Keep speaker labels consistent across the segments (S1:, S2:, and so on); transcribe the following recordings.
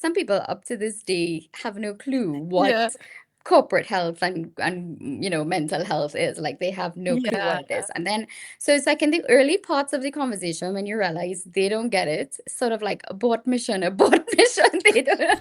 S1: some people up to this day have no clue
S2: Yeah.
S1: what corporate health and mental health is. Like they have no clue what
S2: Yeah.
S1: it is. And then so it's like in the early parts of the conversation when you realize they don't get it, sort of like abort mission. They don't.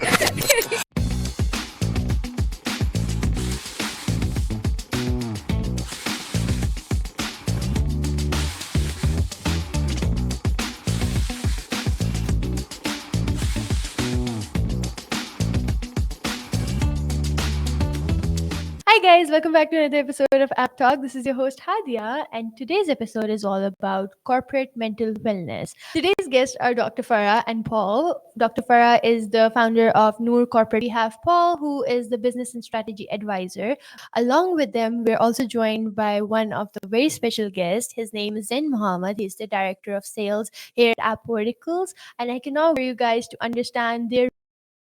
S2: Hi guys, welcome back to another episode of AppTalk. This is your host Hadia, and today's episode is all about corporate mental wellness. Today's guests are Dr. Farah and Paul. Dr. Farah is the founder of Noor Corporate. We have Paul, who is the business and strategy advisor. Along with them, we're also joined by one of the very special guests. His name is Zain Muhammad. He's the director of sales here at AppVerticals, and I cannot wait for you guys to understand their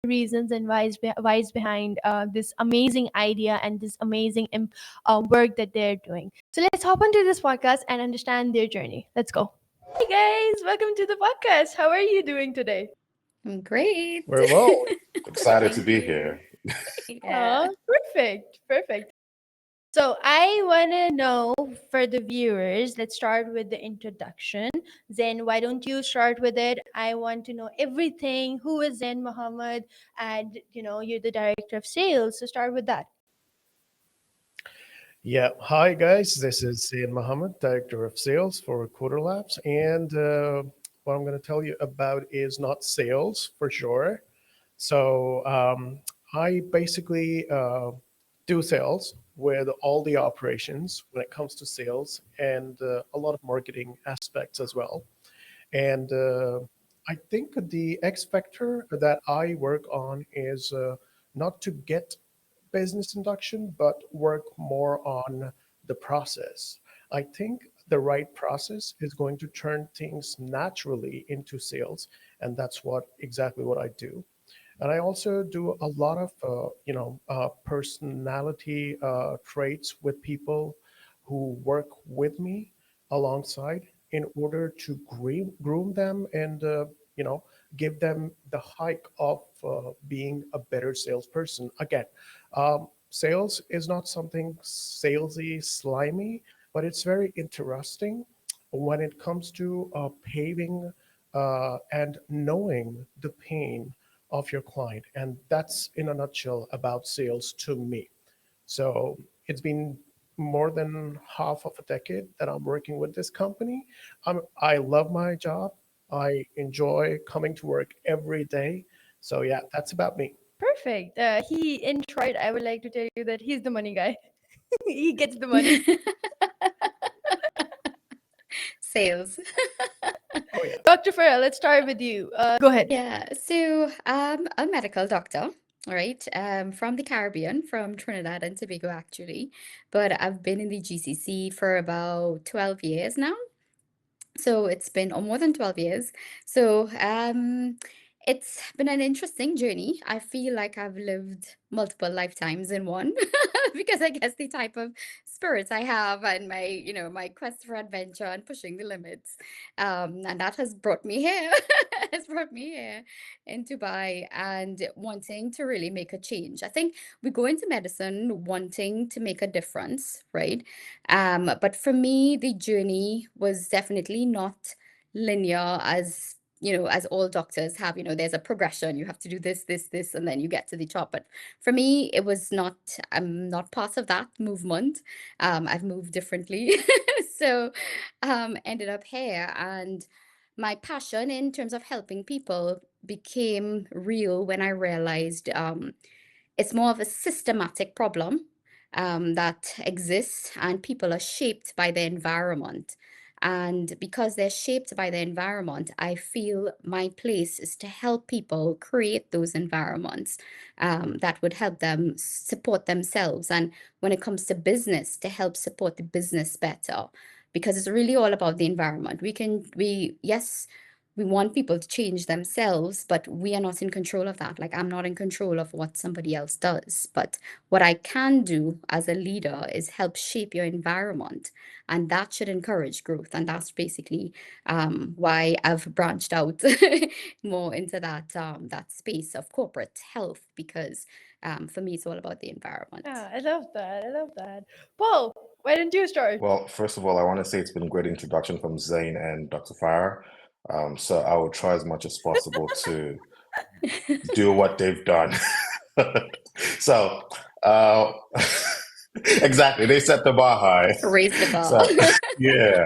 S2: reasons and whys behind this amazing idea and this amazing work that they're doing. So let's hop onto this podcast and understand their journey. Let's go. Hey guys, welcome to the podcast. How are you doing today?
S1: I'm great.
S3: Very well.
S4: Excited to
S1: Thank
S4: be
S1: you.
S4: here.
S1: Yeah.
S2: Perfect, perfect. So I want to know for the viewers, let's start with the introduction. Zen, why don't you start with it? I want to know everything. Who is Zen Muhammad? And you're the director of sales. So start with that.
S3: Yeah. Hi, guys. This is Zain Mohammed, Director of Sales for Coder Labs. And what I'm going to tell you about is not sales for sure. So I basically do sales with all the operations when it comes to sales and a lot of marketing aspects as well. And I think the X factor that I work on is not to get business induction, but work more on the process. I think the right process is going to turn things naturally into sales, and that's what exactly what I do. And I also do a lot of personality traits with people who work with me alongside in order to groom them and give them the hike of being a better salesperson. Again, sales is not something salesy, slimy, but it's very interesting when it comes to paving and knowing the pain of your client. And that's in a nutshell about sales to me. So it's been more than half of a decade that I'm working with this company. I love my job. I enjoy coming to work every day. So yeah, that's about me.
S2: Perfect. He, in short, I would like to tell you that he's the money guy. He gets the money.
S1: Sales.
S3: Oh yeah.
S2: Dr. Farah, let's start with you. Go ahead.
S1: Yeah, so I'm a medical doctor, all right, from the Caribbean, from Trinidad and Tobago, actually. But I've been in the GCC for about 12 years now. So it's been more than 12 years. So it's been an interesting journey. I feel like I've lived multiple lifetimes in one because I guess the type of spirits I have and my quest for adventure and pushing the limits. And that has brought me here. Has brought me here in Dubai and wanting to really make a change. I think we go into medicine wanting to make a difference, right? But for me, the journey was definitely not linear as all doctors have, there's a progression. You have to do this, and then you get to the top. But for me, it was not, I'm not part of that movement. I've moved differently. So ended up here and my passion in terms of helping people became real when I realized it's more of a systematic problem that exists, and people are shaped by the environment. And because they're shaped by the environment, I feel my place is to help people create those environments that would help them support themselves. And when it comes to business, to help support the business better, because it's really all about the environment. Yes, we want people to change themselves, but we are not in control of that. Like, I'm not in control of what somebody else does. But what I can do as a leader is help shape your environment. And that should encourage growth. And that's basically why I've branched out more into that space of corporate health, because for me, it's all about the environment.
S2: Yeah, I love that. I love that. Paul, why don't you start?
S4: Well, first of all, I want to say it's been a great introduction from Zane and Dr. Farah. So I will try as much as possible to do what they've done. So, uh, exactly, they set the bar high.
S1: Raise the bar.
S4: So, yeah.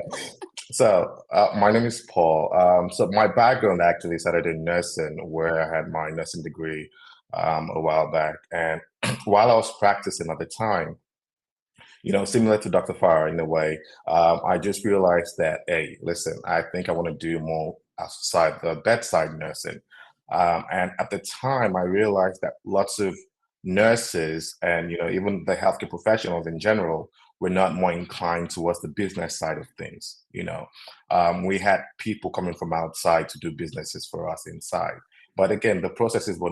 S4: So, my name is Paul. So my background actually started in nursing, where I had my nursing degree a while back. And while I was practicing at the time, similar to Dr. Farah in a way, I just realized that, hey, listen, I think I want to do more outside the bedside nursing. And at the time, I realized that lots of nurses and, even the healthcare professionals in general were not more inclined towards the business side of things. We had people coming from outside to do businesses for us inside. But again, the processes were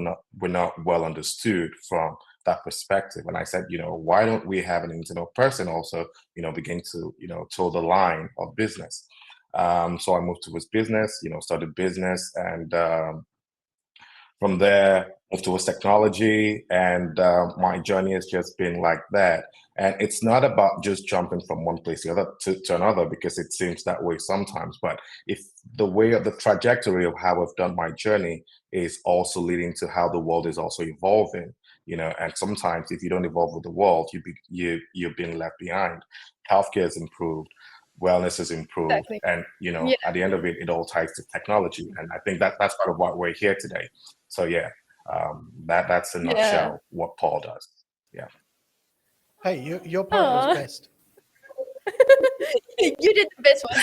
S4: not well understood from that perspective. And I said, why don't we have an internal person also, begin to, toe the line of business. So I moved towards business, started business, and from there moved towards technology. And my journey has just been like that. And it's not about just jumping from one place to another, because it seems that way sometimes. But if the trajectory of how I've done my journey is also leading to how the world is also evolving, and sometimes if you don't evolve with the world, you're being left behind. Healthcare has improved, wellness has improved,
S2: Exactly.
S4: and
S2: Yeah.
S4: at the end of it, it all ties to technology. And I think that's part of what we're here today. So yeah, that's in a
S2: Yeah.
S4: nutshell what Paul does. Yeah.
S3: Hey, your part was
S2: Aw.
S3: best.
S2: You did the best one.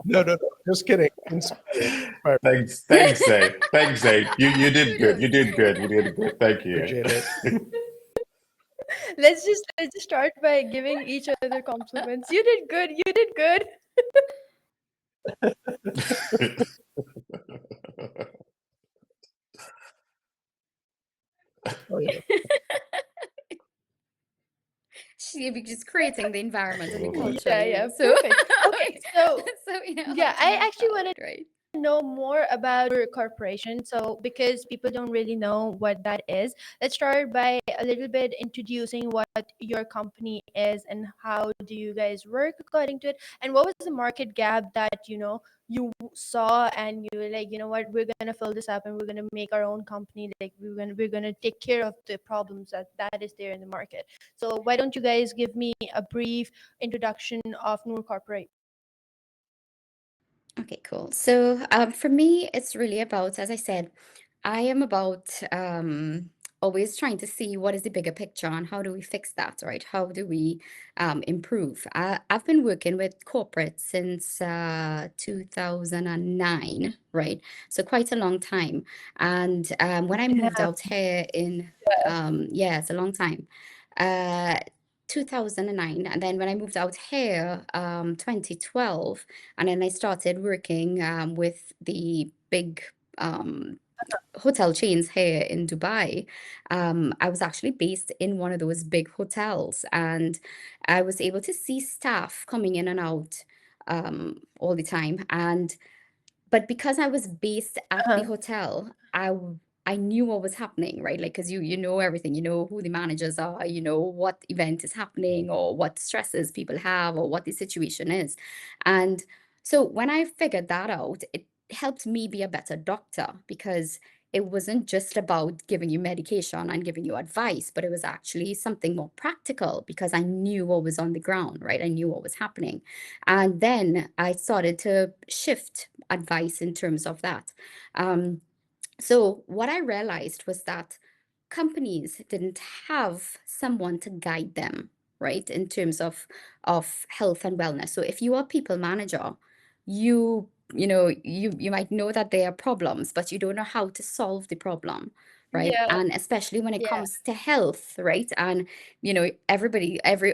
S3: No, just kidding. Inspired.
S4: Thanks, Zay. Thanks, Zay. You did good. You did good. You did good. Thank you.
S3: Appreciate it.
S2: Let's just start by giving each other compliments. You did good. You did good.
S3: Oh, yeah.
S1: She'll be just creating the environment and the culture,
S2: Yeah,
S1: So,
S2: perfect. Okay, so
S1: so
S2: yeah,
S1: how to
S2: I
S1: move
S2: actually
S1: forward,
S2: want
S1: right?
S2: to know more about your corporation. So, because people don't really know what that is, let's start by a little bit introducing what your company is and how do you guys work according to it, and what was the market gap that you saw and you were like, you know what, we're gonna fill this up and we're gonna make our own company. Like we're gonna take care of the problems that is there in the market. So, why don't you guys give me a brief introduction of Noor Corporate?
S1: Okay, cool. So, for me, it's really about, as I said, I am about always trying to see what is the bigger picture and how do we fix that, right? How do we improve? I've been working with corporate since 2009, right? So quite a long time. And when I moved
S2: Yeah.
S1: out here yeah, it's a long time. Uh, 2009, and then when I moved out here, 2012, and then I started working with the big um, hotel chains here in Dubai. I was actually based in one of those big hotels, and I was able to see staff coming in and out all the time. But because I was based at the
S2: Uh-huh.
S1: hotel, I knew what was happening, right? Like, because you know everything, you know who the managers are, you know what event is happening or what stresses people have or what the situation is. And so when I figured that out, it helped me be a better doctor, because it wasn't just about giving you medication and giving you advice, but it was actually something more practical, because I knew what was on the ground, right? I knew what was happening. And then I started to shift advice in terms of that. Um, so what I realized was that companies didn't have someone to guide them, right, in terms of health and wellness. So if you are a people manager, you might know that there are problems, but you don't know how to solve the problem. right?
S2: Yeah.
S1: And especially when it
S2: Yeah.
S1: comes to health, right? And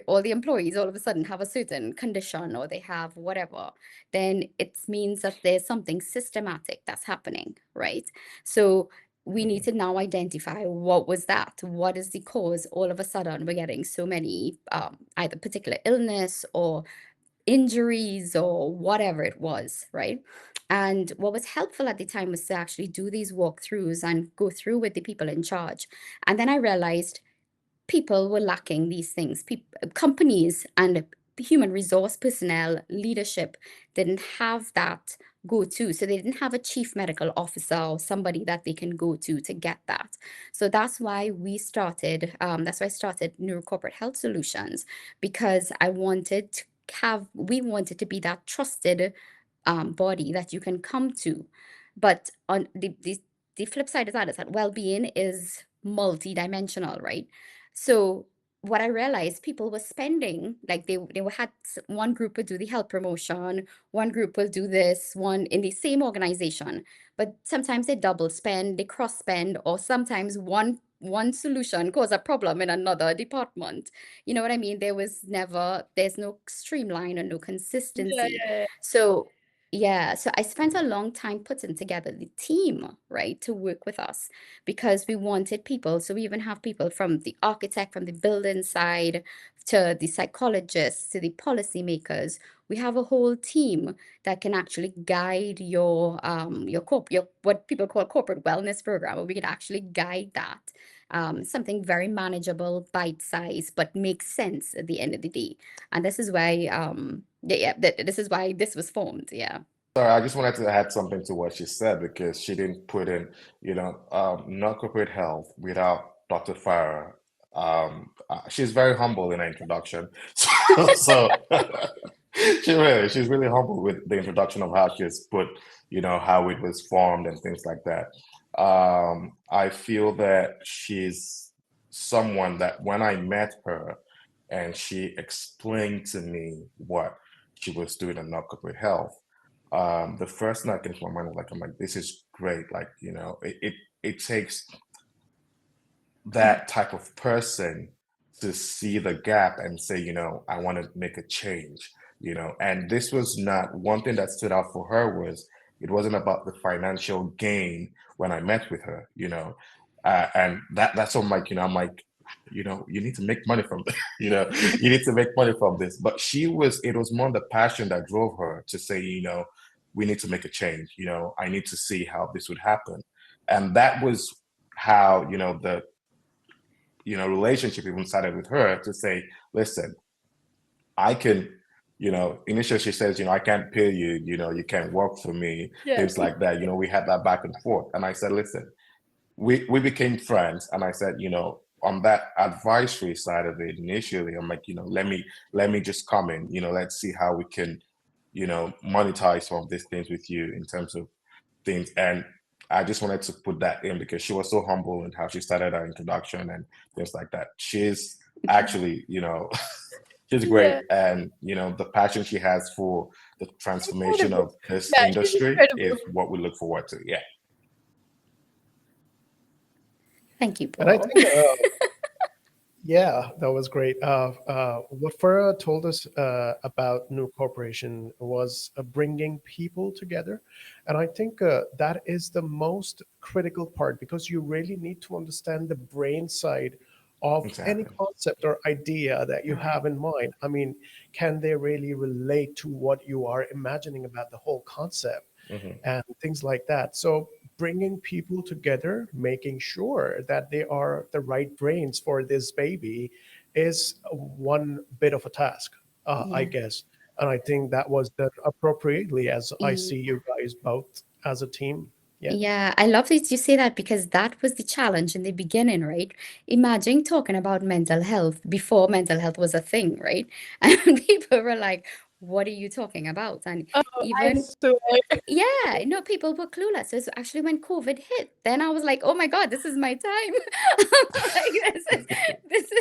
S1: all the employees all of a sudden have a certain condition or they have whatever, then it means that there's something systematic that's happening, right? So we need
S4: Mhm.
S1: to now identify what was that? What is the cause? All of a sudden, we're getting so many either particular illness or injuries or whatever it was, right? And what was helpful at the time was to actually do these walkthroughs and go through with the people in charge. And then I realized people were lacking these things. Companies and human resource personnel, leadership didn't have that go to. So they didn't have a chief medical officer or somebody that they can go to get that. So that's why I started Neuro Corporate Health Solutions, because we wanted to be that trusted body that you can come to. But on the flip side of that is that well-being is multi-dimensional, right? So what I realized, people were spending, like one group would do the health promotion, one group will do this, one in the same organization, but sometimes they double spend, they cross spend, or sometimes one solution cause a problem in another department. You know what I mean? There's no streamline or no
S2: Yeah.
S1: consistency.
S2: Yeah.
S1: So yeah, so I spent a long time putting together the team, right, to work with us, because we wanted people. So we even have people from the architect, from the building side, to the psychologists, to the policymakers. We have a whole team that can actually guide your what people call corporate wellness program, where we can actually guide that. Something very manageable, bite size, but makes sense at the end of the day. And this is why this is why this was formed. Yeah.
S4: Sorry, I just wanted to add something to what she said because she didn't put in, non-corporate health without Dr. Farah. She's very humble in her introduction. So she's really humble with the introduction of how she's put, how it was formed and things like that. I feel that she's someone that when I met her and she explained to me what she was doing in non-corporate health, the first thing that came to my mind was like, I'm like, this is great. Like, it takes that type of person to see the gap and say, I want to make a change, and this was not one thing that stood out for her was it wasn't about the financial gain when I met with her, and that's what I'm like, I'm like, you need to make money from this, you need to make money from this. But it was more the passion that drove her to say, we need to make a change, I need to see how this would happen. And that was how, the relationship even started with her to say, listen, I can, initially she says, I can't pay you, you can't work for me,
S2: Yeah.
S4: things like that. We had that back and forth. And I said, listen, we became friends. And I said, on that advisory side of it, initially, I'm like, let me just come in, let's see how we can, monetize some of these things with you in terms of things. And I just wanted to put that in because she was so humble in how she started her introduction and things like that. She's actually, she's great.
S2: Yeah.
S4: And, the passion she has for the transformation
S2: Incredible.
S4: of this
S2: Yeah, she's
S4: industry
S2: incredible.
S4: is what we look forward to. Yeah.
S1: Thank you,
S3: And I
S1: Paul.
S3: think, yeah, that was great. What Farah told us about New Corporation was bringing people together. And I think that is the most critical part because you really need to understand the brain side of any
S4: Exactly.
S3: concept or idea that you have in mind. I mean, can they really relate to what you are imagining about the whole concept?
S4: Hmm.
S3: And things like that. So bringing people together, making sure that they are the right brains for this baby is one bit of a task, I
S1: Yeah.
S3: guess. And I think that was done appropriately as I
S1: E-
S3: see you guys both as a team. Yeah.
S1: Yeah, I love that you say that because that was the challenge in the beginning, right? Imagine talking about mental health before mental health was a thing, right? And people were like, what are you talking about? And
S2: Oh, I
S1: even
S2: swear.
S1: yeah, no, people were clueless. So it's actually when COVID hit, then I was like, oh my God, this is my time. Like this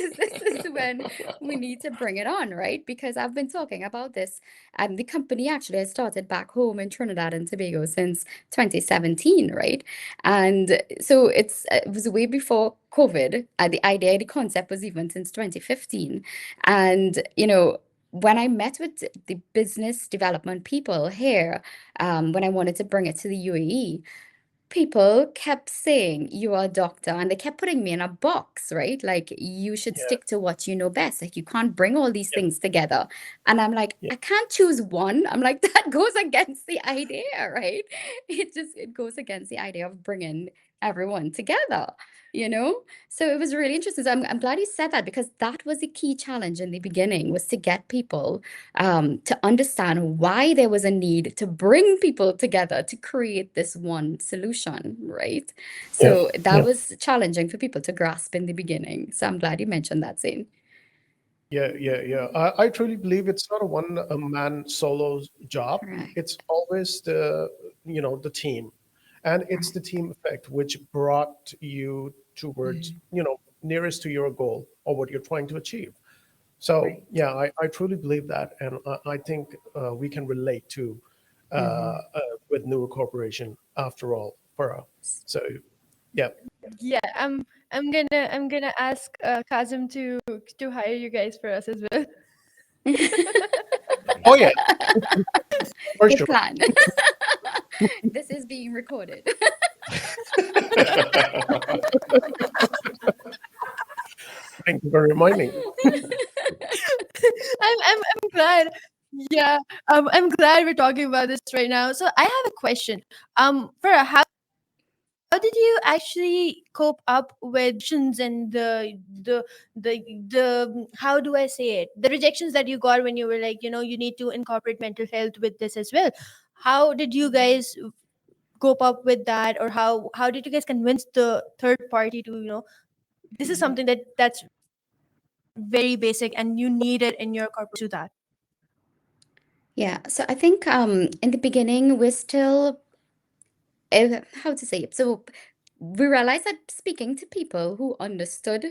S1: is when we need to bring it on, right? Because I've been talking about this. The company actually has started back home in Trinidad and Tobago since 2017, right? And so it was way before COVID. The idea, the concept was even since 2015. And when I met with the business development people here, when I wanted to bring it to the UAE, people kept saying, you are a doctor, and they kept putting me in a box, right? Like, you should
S3: Yeah,
S1: stick to what you know best. Like, you can't bring all these
S3: yeah,
S1: things together. And I'm like,
S3: yeah,
S1: I can't choose one. I'm like, that goes against the idea, right? It goes against the idea of bringing everyone together, you know? So it was really interesting. So I'm glad you said that, because that was a key challenge in the beginning, was to get people to understand why there was a need to bring people together to create this one solution, right?
S3: yeah,
S1: So that
S3: yeah.
S1: was challenging for people to grasp in the beginning. So I'm glad you mentioned that, Zane.
S3: Yeah, yeah, yeah. I truly believe it's not a one a man solo job. It's
S1: Correct.
S3: always the team, and it's the team effect which brought you towards
S1: Mm,
S3: nearest to your goal or what you're trying to achieve. So
S1: right.
S3: yeah, I truly believe that, and I think we can relate to
S1: Hmm.
S3: with Newer Corporation after all, Farah. So yeah.
S2: Yeah, I'm gonna ask Kazim to hire you guys for us as well.
S3: Oh yeah, for
S1: Good
S3: sure.
S1: plan. This is being recorded.
S3: Thank you for reminding.
S2: I'm glad. Yeah, I'm glad we're talking about this right now. So I have a question. Farah, how did you actually cope up with rejections and the how do I say it? The rejections that you got when you were like, you need to incorporate mental health with this as well. How did you guys cope up with that, or how did you guys convince the third party to, this is
S1: Mhm.
S2: something that's very basic and you need it in your corporate to that?
S1: Yeah, so I think in the beginning we're still how to say it. So we realized that speaking to people who understood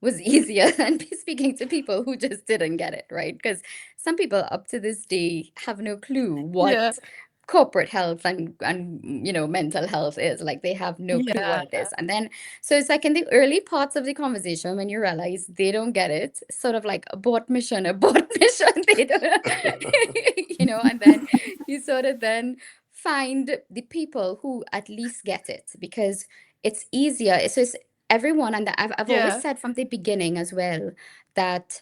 S1: was easier than speaking to people who just didn't get it, right? Because some people up to this day have no clue
S2: Yeah.
S1: what corporate health and mental health is. Like, they have no clue what
S2: Yeah.
S1: it is. And then so it's like in the early parts of the conversation, when you realize they don't get it, sort of like abort mission, abort mission. They don't, and then you sort of then find the people who at least get it, because it's easier. So it's everyone, and I've always
S2: Yeah.
S1: said from the beginning as well that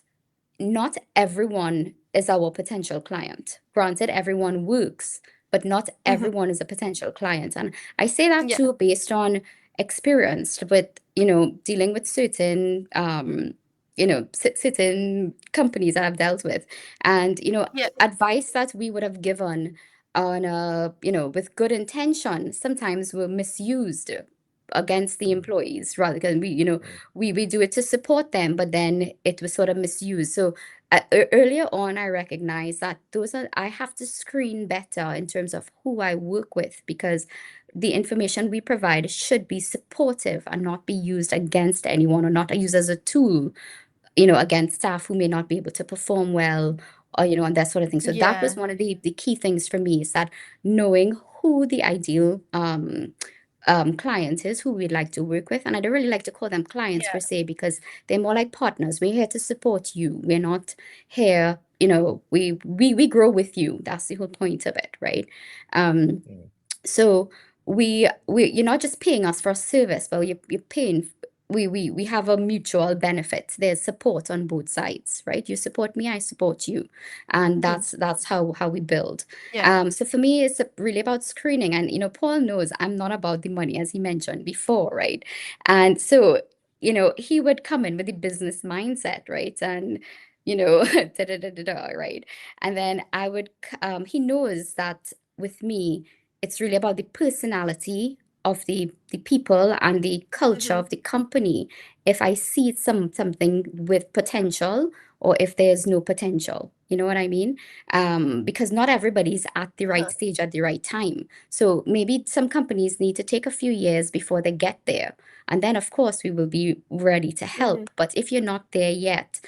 S1: not everyone is our potential client. Granted, everyone works, but not
S2: Hmm.
S1: everyone is a potential client. And I say that
S2: Yeah.
S1: too based on experience with, dealing with certain, certain companies that I've dealt with. And,
S2: Yeah.
S1: advice that we would have given on, with good intention, sometimes were misused against the employees, rather than we do it to support them, but then it was sort of misused. So earlier on, I recognized that I have to screen better in terms of who I work with, because the information we provide should be supportive and not be used against anyone, or not used as a tool, against staff who may not be able to perform well, or, and that sort of thing. So that was
S2: Yeah.
S1: one of the key things for me, is that knowing who the ideal client is, who we'd like to work with. And I don't really like to call them clients per
S2: Yeah.
S1: se, because they're more like partners. We're here to support you. We're not here, we grow with you. That's the whole point of it, right? Um, so you're not just paying us for a service, but you're paying. We have a mutual benefit. There's support on both sides, right? You support me, I support you, and
S2: Mhm.
S1: that's how we build.
S2: Yeah.
S1: So for me, it's really about screening, and Paul knows I'm not about the money, as he mentioned before, right? And so he would come in with the business mindset, right? And da da da da da, right? And then he knows that with me, it's really about the personality of the people and the culture
S2: Hmm.
S1: of the company. If I see something with potential, or if there's no potential, You know what I mean? Because not everybody's at the right
S2: Uh-huh.
S1: stage at the right time. So maybe some companies need to take a few years before they get there. And then, of course, we will be ready to
S2: Mhm.
S1: help. But if you're not there yet,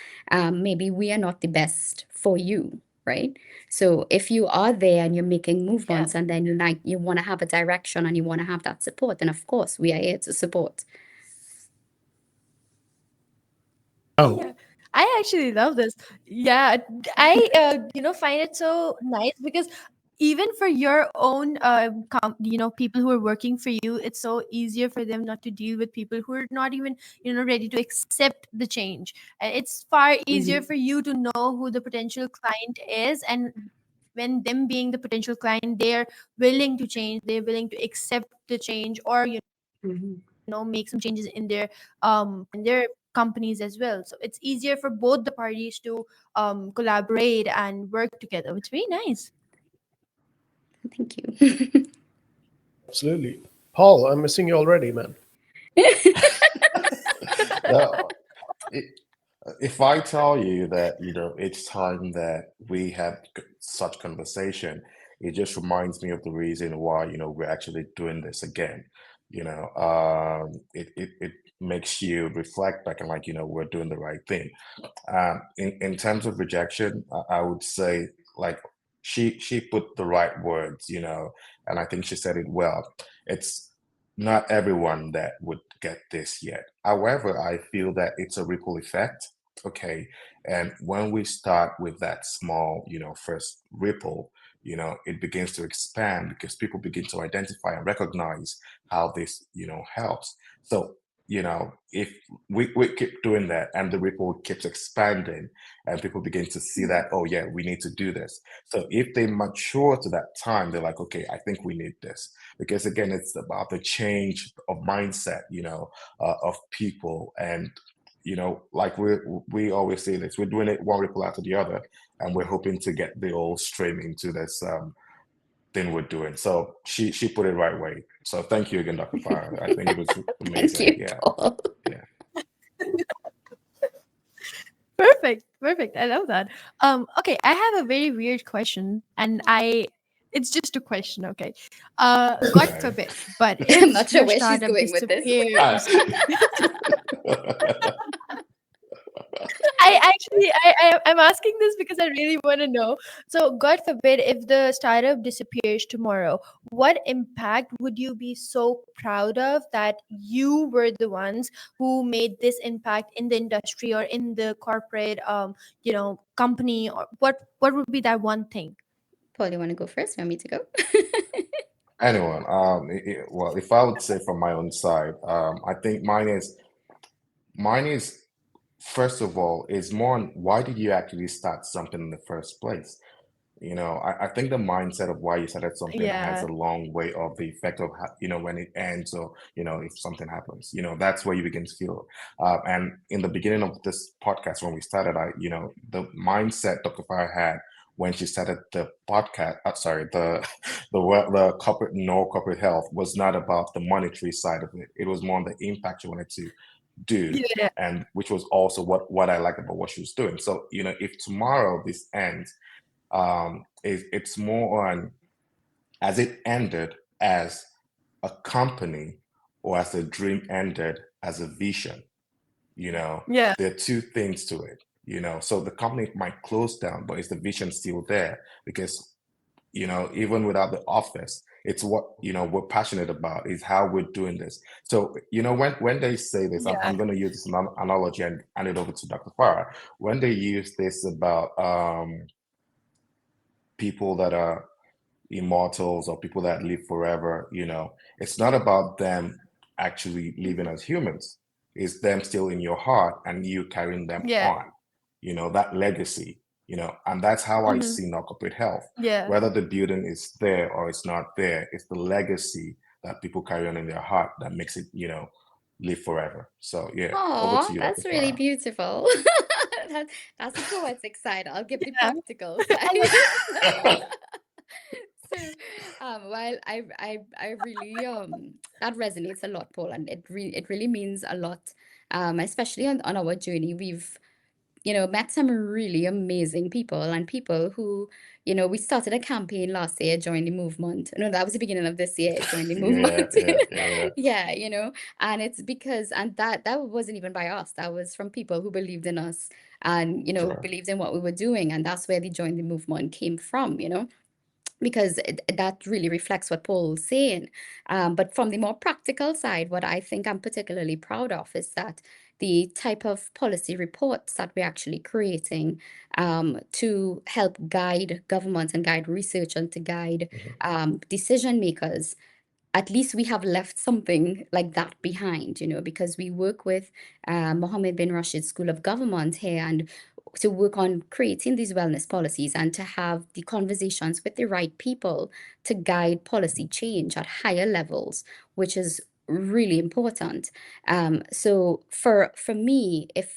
S1: maybe we are not the best for you, right? So if you are there and you're making
S2: Yeah.
S1: movements and then you want to have a direction and you want to have that support, then of course we are here to support.
S3: Oh,
S2: Yeah, I actually love this. Yeah, I find it so nice because even for your own people who are working for you, it's so easier for them not to deal with people who are not even ready to accept the change. And it's far easier
S1: Hmm.
S2: for you to know who the potential client is, and when them being the potential client, they're willing to change, they're willing to accept the change, or
S1: Hmm.
S2: make some changes in their companies as well. So it's easier for both the parties to collaborate and work together. It's very nice.
S1: Thank you.
S3: absolutely. Paul, I'm missing you already, man.
S4: No, it, if I tell you that, each time that we have such conversation, it just reminds me of the reason why, we're actually doing this again. It makes you reflect back and like, we're doing the right thing. In terms of rejection, I would say like she put the right words, and I think she said it well. It's not everyone that would get this yet. However, I feel that it's a ripple effect. Okay. And when we start with that small, first ripple, it begins to expand because people begin to identify and recognize how this, helps. So, if we keep doing that and the ripple keeps expanding and people begin to see that, oh yeah, we need to do this. So if they mature to that time, they're like, okay, I think we need this. Because again, it's about the change of mindset, of people. And like we always say this, we're doing it one ripple after the other, and we're hoping to get the whole stream into this thing we're doing. So she put it right way. So thank you again, Dr. Farah. I think it was
S1: Thank
S4: amazing.
S1: you,
S4: Yeah,
S1: Paul.
S4: yeah.
S2: Perfect, perfect. I love that. Okay, I have a very weird question, and I it's just a question, okay? God
S4: Okay.
S2: forbid, but
S1: I'm
S2: if
S1: not sure
S2: your
S1: where she's
S2: startup
S1: going with this.
S2: disappears,
S4: Ah.
S2: I'm asking this because I really want to know. So, God forbid, if the startup disappears tomorrow, what impact would you be so proud of that you were the ones who made this impact in the industry or in the corporate, company, or what would be that one thing?
S1: Paul, you want to go first? You want me to go?
S4: Anyone, well, if I would say from my own side, I think mine is first of all is more on why did you actually start something in the first place? I think the mindset of why you started something has
S2: Yeah,
S4: a long way of the effect of when it ends, or if something happens, that's where you begin to feel. And in the beginning of this podcast, when we started, the mindset Dr. Farah had when she started the podcast, sorry, the corporate no corporate health was not about the monetary side of it. It was more on the impact she wanted to do,
S2: yeah,
S4: and which was also what I liked about what she was doing. So if tomorrow this ends, it's more on as it ended as a company or as a dream ended as a vision. you know
S2: yeah,
S4: there are two things to it. So the company might close down, but is the vision still there? Because even without the office, it's what we're passionate about is how we're doing this. So when they say this, I'm
S2: yeah,
S4: going to use this analogy and hand it over to Dr. Farah. When they use this about people that are immortals or people that live forever, it's not about them actually living as humans. It's them still in your heart and you carrying them
S2: yeah,
S4: on, that legacy, and that's how I
S2: hmm,
S4: see now corporate health.
S2: yeah.
S4: Whether the building is there or it's not there, it's the legacy that people carry on in their heart that makes it, live forever. So yeah, over to
S1: Aw,
S4: you, Dr.
S1: that's really
S4: Farah.
S1: beautiful. That, that's a poetic side. I'll give the
S2: Yeah.
S1: practical side.
S2: I love
S1: So, while I really that resonates a lot, Paul, and it really means a lot. Especially on our journey, we've met some really amazing people and people who, we started a campaign last year, join the movement. No, that was the beginning of this year, join the
S4: Yeah,
S1: movement.
S4: yeah, yeah, yeah.
S1: Yeah, and it's because, and that wasn't even by us. That was from people who believed in us and,
S4: Sure.
S1: believed in what we were doing. And that's where the join the movement came from, because that really reflects what Paul's saying. But from the more practical side, what I think I'm particularly proud of is that the type of policy reports that we're actually creating to help guide government and guide research and to guide
S4: Mhm.
S1: decision makers, at least we have left something like that behind, because we work with Mohammed bin Rashid School of Government here and to work on creating these wellness policies and to have the conversations with the right people to guide policy change at higher levels, which is really important. So for me, if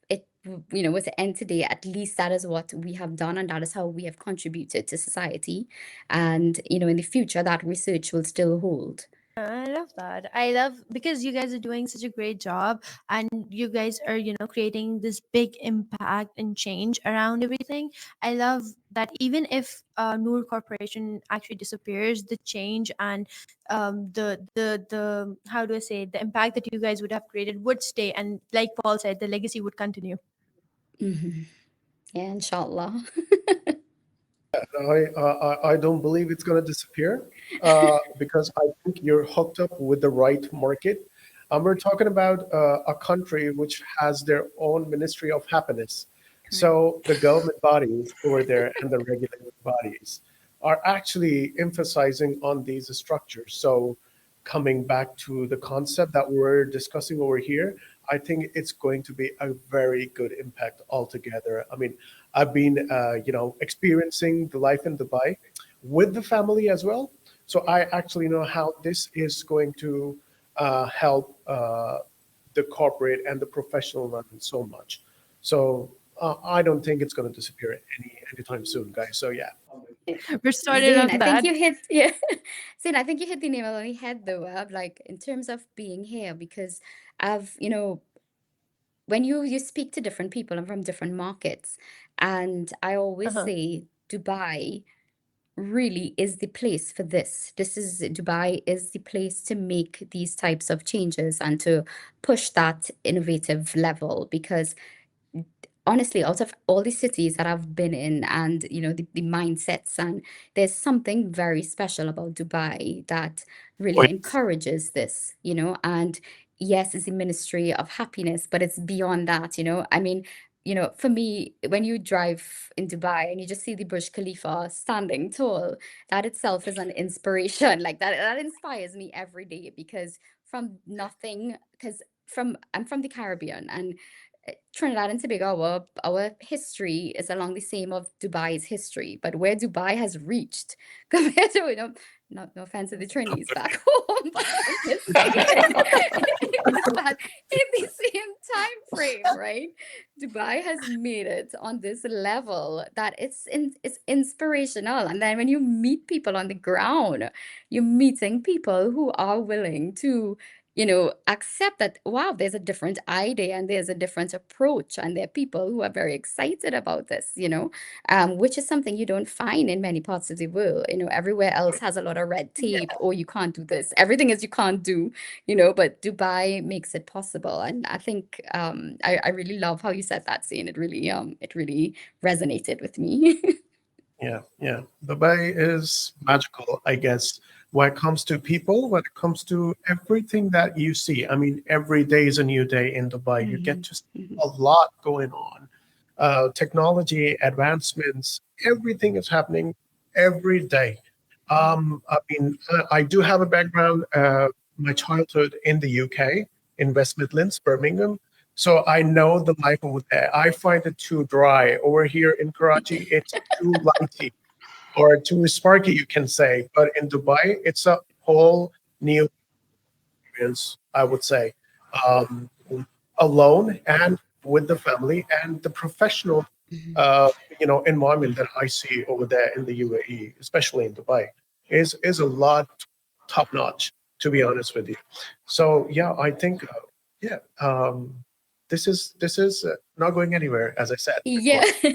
S1: it was to end today, at least that is what we have done and that is how we have contributed to society. And, in the future, that research will still hold.
S2: I love that. I love because you guys are doing such a great job and you guys are, creating this big impact and change around everything. I love that even if Noor Corporation actually disappears, the change and the how do I say, the impact that you guys would have created would stay, and like Paul said, the legacy would continue.
S1: Mhm. Yeah, inshallah.
S3: I don't believe it's going to disappear because I think you're hooked up with the right market. We're talking about a country which has their own Ministry of Happiness.
S1: Correct.
S3: So the government bodies over there and the regulatory bodies are actually emphasizing on these structures. So coming back to the concept that we're discussing over here, I think it's going to be a very good impact altogether. I mean, I've been, experiencing the life in Dubai with the family as well. So I actually know how this is going to help the corporate and the professional run so much. So I don't think it's going to disappear anytime soon, guys. So yeah.
S2: We're started
S1: Zain,
S2: on
S1: I think
S2: that.
S1: you hit yeah. Zain, I think you hit the nail on the head though, like in terms of being here, because I've, when you speak to different people and from different markets, and I always
S2: Uh-huh.
S1: say Dubai really is the place for this. Dubai is the place to make these types of changes and to push that innovative level because honestly, out of all the cities that I've been in and the mindsets and there's something very special about Dubai that really encourages this, and yes, it's the Ministry of Happiness, but it's beyond that, I mean, for me, when you drive in Dubai and you just see the Burj Khalifa standing tall, that itself is an inspiration. Like that inspires me every day because from nothing, because I'm from the Caribbean and Trinidad and Tobago, our history is along the same of Dubai's history, but where Dubai has reached compared to, no offense to the Trinis back home, but I'm just saying is that in the same time frame, right? Dubai has made it on this level that it's inspirational. And then when you meet people on the ground, you're meeting people who are willing to accept that, wow, there's a different idea and there's a different approach. And there are people who are very excited about this, which is something you don't find in many parts of the world. Everywhere else has a lot of red tape, or you can't do this. Everything is you can't do, but Dubai makes it possible. And I think I really love how you said that, scene. It really resonated with me.
S3: Yeah, yeah. Dubai is magical, I guess, when it comes to people, when it comes to everything that you see. I mean, every day is a new day in Dubai. You get
S1: Mhm,
S3: to see
S1: mhm,
S3: a lot going on. Technology, advancements, everything is happening every day.
S1: mhm,
S3: I do have a background, my childhood in the UK, in West Midlands, Birmingham. So I know the life over there. I find it too dry. Over here in Karachi, it's too lighty or too sparky, you can say. But in Dubai, it's a whole new experience, I would say, um, alone and with the family and the professional,
S1: mhm.
S3: uh, environment that I see over there in the UAE, especially in Dubai, is a lot top notch, to be honest with you. So yeah, I think, yeah. this is not going anywhere, as I said
S1: Yeah.
S3: before.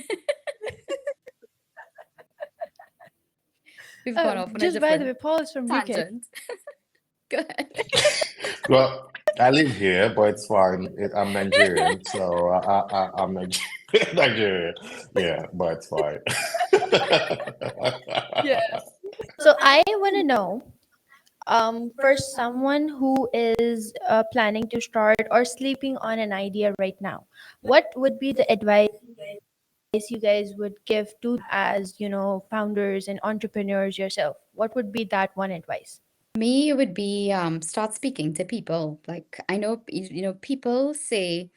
S1: We've gone off on a
S2: Just by the way,
S1: different
S2: Paul is from UK.
S1: tangent. Go ahead.
S4: Well, I live here, but it's fine. I'm Nigerian, so I'm Nigerian. Yeah, but it's fine.
S2: Yeah. So I want to know, for someone who is planning to start or sleeping on an idea right now, what would be the advice you guys would give to as founders and entrepreneurs yourself? What would be that one advice?
S1: Me, it would be start speaking to people. Like I know, people say,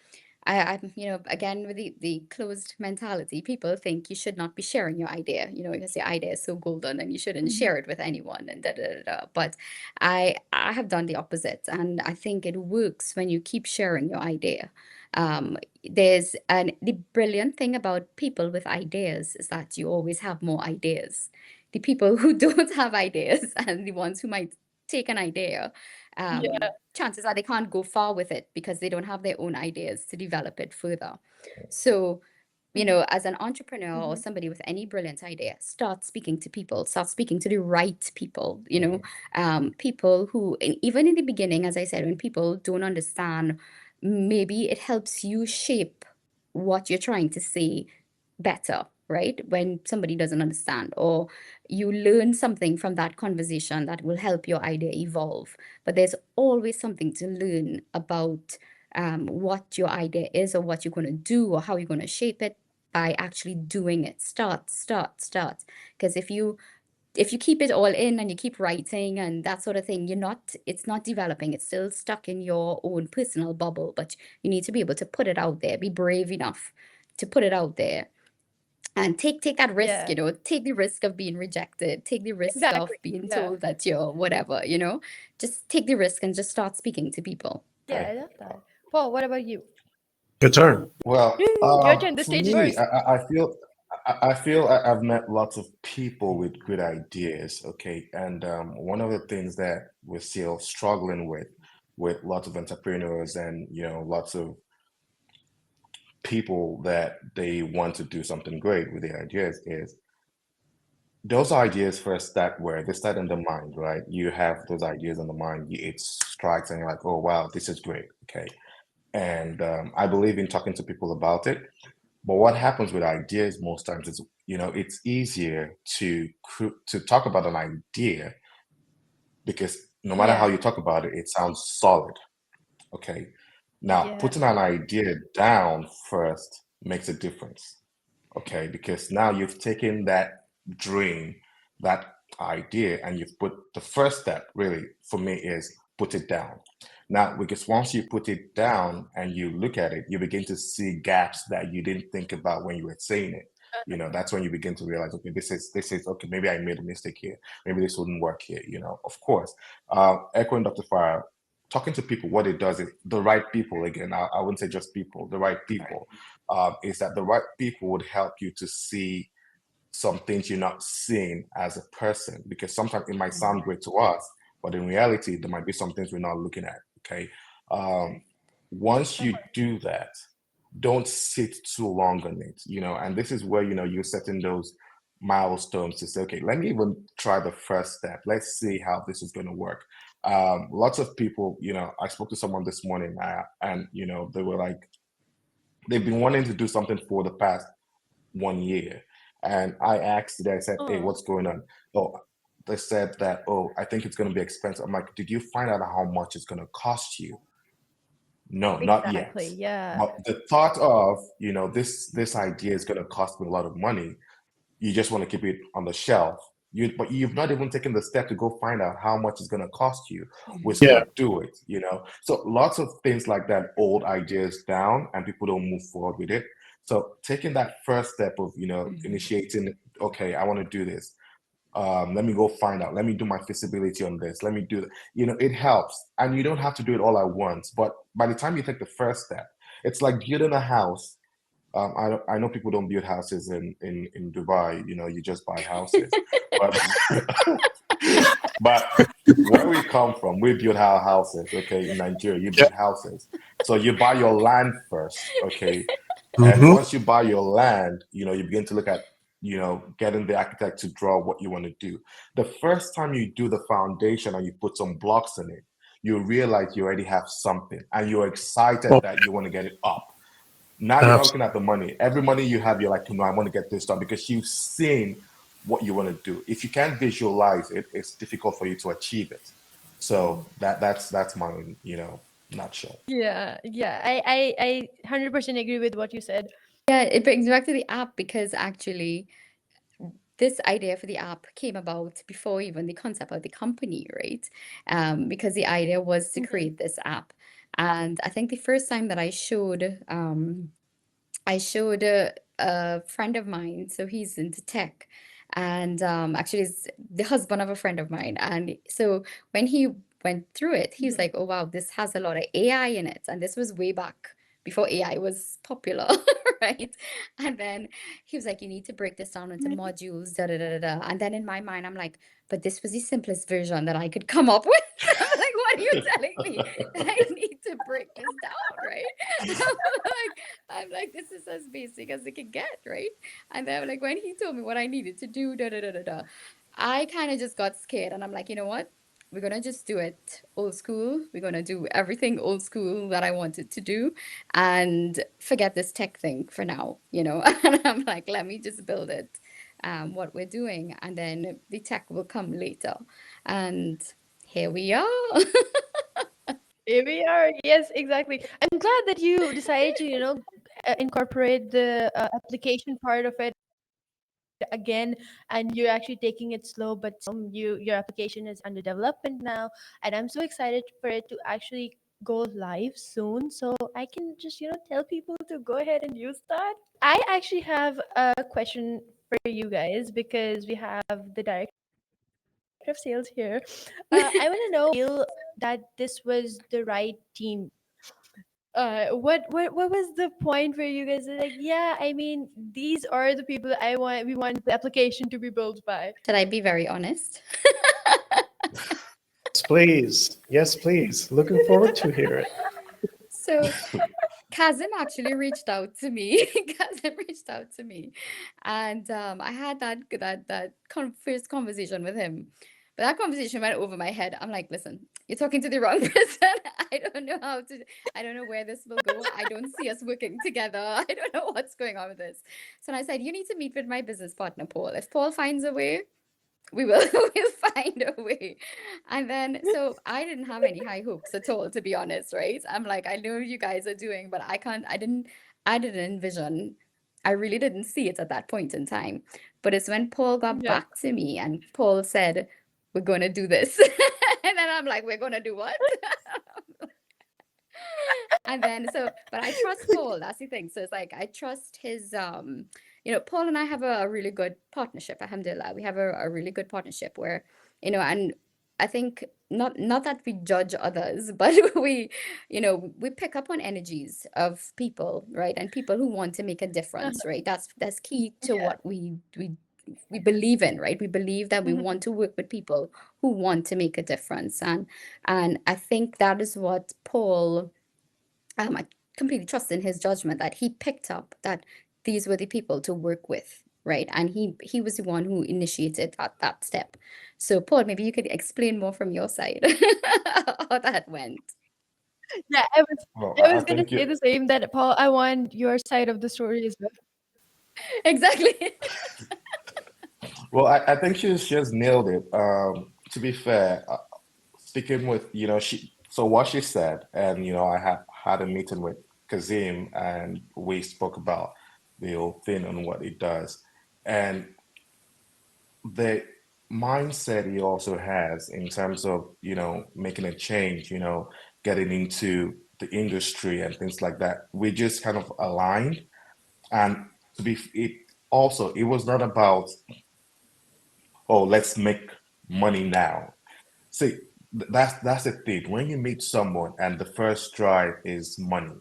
S1: again with the closed mentality, people think you should not be sharing your idea. Because your idea is so golden and you shouldn't
S2: Mhm.
S1: share it with anyone and da da da da. But I have done the opposite, and I think it works when you keep sharing your idea. Um, the brilliant thing about people with ideas is that you always have more ideas. The people who don't have ideas and the ones who might take an idea,
S2: Yeah.
S1: chances are they can't go far with it because they don't have their own ideas to develop it further. So,
S2: Mhm.
S1: as an entrepreneur or
S2: Mhm.
S1: somebody with any brilliant idea, start speaking to people, start speaking to the right people, people who, even in the beginning, as I said, when people don't understand, maybe it helps you shape what you're trying to say better, right? When somebody doesn't understand, or you learn something from that conversation that will help your idea evolve. But there's always something to learn about what your idea is, or what you're going to do, or how you're going to shape it by actually doing it. Start, start, start. Because if you keep it all in and you keep writing and that sort of thing, it's not developing. It's still stuck in your own personal bubble. But you need to be able to put it out there. Be brave enough to put it out there and take that risk,
S2: Yeah.
S1: take the risk of being rejected, take the risk of
S2: Exactly.
S1: being
S2: Yeah.
S1: told that you're whatever, just take the risk and just start speaking to people.
S2: Yeah, I love that. Paul, what about you?
S3: Your turn.
S4: Well,
S2: Your turn. The
S4: for
S2: stage is
S4: me,
S2: yours.
S4: I feel I've met lots of people with good ideas, okay? And one of the things that we're still struggling with lots of entrepreneurs and lots of people that they want to do something great with their ideas is those ideas first start where they start in the mind, right? You have those ideas in the mind, it strikes, and you're like, oh wow, this is great, okay? And I believe in talking to people about it. But what happens with ideas most times is, it's easier to talk about an idea because no matter how
S2: Yeah.
S4: you talk about it, it sounds solid. Okay. Now,
S2: Yeah.
S4: putting an idea down first makes a difference. Okay, because now you've taken that dream, that idea, and you've put the first step, really, for me, is put it down. Now, because once you put it down and you look at it, you begin to see gaps that you didn't think about when you were saying it. That's when you begin to realize, okay, this is okay, maybe I made a mistake here. Maybe this wouldn't work here, of course. Echoing Dr. Farah, talking to people, what it does is the right people, again, I wouldn't say just people, the right people, is that the right people would help you to see some things you're not seeing as a person, because sometimes it might sound great to us, but in reality, there might be some things we're not looking at. Okay. Um, once you do that, don't sit too long on it, and this is where, you're setting those milestones to say, okay, let me even try the first step. Let's see how this is going to work. Lots of people, I spoke to someone this morning, and, they were like, they've been wanting to do something for the past 1 year. And I asked them, I said, hey,
S2: Oh,
S4: what's going on? Oh, they said that, oh, I think it's going to be expensive. I'm like, did you find out how much it's going to cost you? No, not yet.
S2: exactly. Yeah.
S4: But the thought of, this idea is going to cost me a lot of money, you just want to keep it on the shelf. But you've not even taken the step to go find out how much it's going to cost you, which
S1: Mhm.
S3: Yeah.
S4: could do it. So lots of things like that, old ideas down, and people don't move forward with it. So taking that first step of,
S1: Mhm.
S4: initiating, okay, I want to do this. Let me go find out. Let me do my feasibility on this. Let me do, it helps. And you don't have to do it all at once. But by the time you take the first step, it's like building a house. I know people don't build houses in Dubai. You just buy houses, but But where we come from, we build our houses, okay? In Nigeria, you
S5: Yeah.
S4: build houses. So you buy your land first, okay? And
S5: Mm-hmm.
S4: once you buy your land, you begin to look at, getting the architect to draw what you want to do. The first time you do the foundation and you put some blocks in it, you realize you already have something and you're excited
S5: Oh,
S4: that you want to get it up. Now you're not
S5: abs-
S4: looking at the money. Every money you have, you're like, I want to get this done because you've seen what you want to do. If you can't visualize it, it's difficult for you to achieve it. So that's my, nutshell.
S2: Yeah, yeah. I 100% agree with what you said.
S1: Yeah, it brings me back to the app because actually this idea for the app came about before even the concept of the company, right? Because the idea was to
S2: Mhm.
S1: create this app. And I think the first time that I showed a friend of mine, so he's into tech, and actually, is the husband of a friend of mine. And so when he went through it, he was
S2: Mhm.
S1: like, "Oh wow, this has a lot of AI in it." And this was way back before AI was popular, right? And then he was like, "You need to break this down into modules, da da da da da." And then in my mind, I'm like, "But this was the simplest version that I could come up with." I'm like, "What are you telling me that I need to break this down, right?" I'm like, this is as basic as it can get, right? And then like when he told me what I needed to do, da da da da da, I kind of just got scared, and I'm like, you know what? We're gonna just do it old school. We're gonna do everything old school that I wanted to do, and forget this tech thing for now, you know. And I'm like, let me just build it, what we're doing, and then the tech will come later. And here we are.
S2: Here we are. Yes, exactly. I'm glad that you decided to, incorporate the application part of it again, and you're actually taking it slow but your application is under development now, and I'm so excited for it to actually go live soon, so I can just tell people to go ahead and use that. I actually have a question for you guys because we have the director of sales here. I want to know that this was the right team. What was the point where you guys are like, yeah, I mean, these are the people we want the application to be built by.
S1: Should I be very honest?
S3: Yes, please. Yes, please. Looking forward to hear it.
S1: So Kazim actually reached out to me. Kazim reached out to me, and I had that first conversation with him. But that conversation went over my head. I'm like, listen, you're talking to the wrong person. I don't know how to. I don't know where this will go. I don't see us working together. I don't know what's going on with this. So I said, you need to meet with my business partner, Paul. If Paul finds a way, we will we'll find a way. And then so I didn't have any high hopes at all, to be honest, right? I'm like, I know you guys are doing, but I didn't envision, I really didn't see it at that point in time. But it's when Paul got
S2: Yeah.
S1: back to me and Paul said, we're gonna do this. And then I'm like, we're gonna do what? And then but I trust Paul, that's the thing. So it's like I trust his Paul and I have a really good partnership, alhamdulillah. We have a really good partnership where, and I think not that we judge others, but we pick up on energies of people, right? And people who want to make a difference, right? That's key to
S2: Yeah.
S1: what we believe in, right? We believe that we
S2: Mhm.
S1: want to work with people who want to make a difference. And I think that is what Paul, I completely trust in his judgment that he picked up that these were the people to work with, right? And he was the one who initiated that step. So Paul, maybe you could explain more from your side how that went.
S2: Yeah,
S4: Well,
S2: I
S4: I
S2: was gonna
S4: think
S2: say the same, that Paul, I want your side of the story as well.
S1: Exactly.
S4: I think she has nailed it. To be fair, speaking with, so what she said, and I had a meeting with Kazim, and we spoke about the whole thing and what it does, and the mindset he also has in terms of, making a change, getting into the industry and things like that. We just kind of aligned, and it also, it was not about, oh, let's make money now. See, that's the thing. When you meet someone and the first drive is money,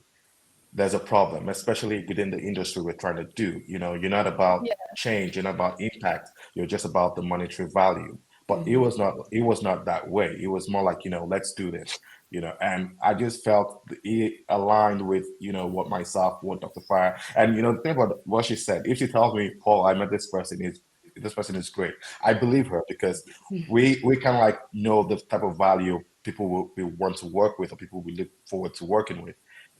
S4: there's a problem, especially within the industry we're trying to do. You're not about
S2: Yeah.
S4: change, you're not about impact, you're just about the monetary value. but it was not that way. It was more like, let's do this, and I just felt it aligned with, what myself, what Dr. Fire, and the thing about what she said, if she tells me, Paul, I met this person is great, I believe her, because we kind of like know the type of value people will we want to work with, or people we look forward to working with.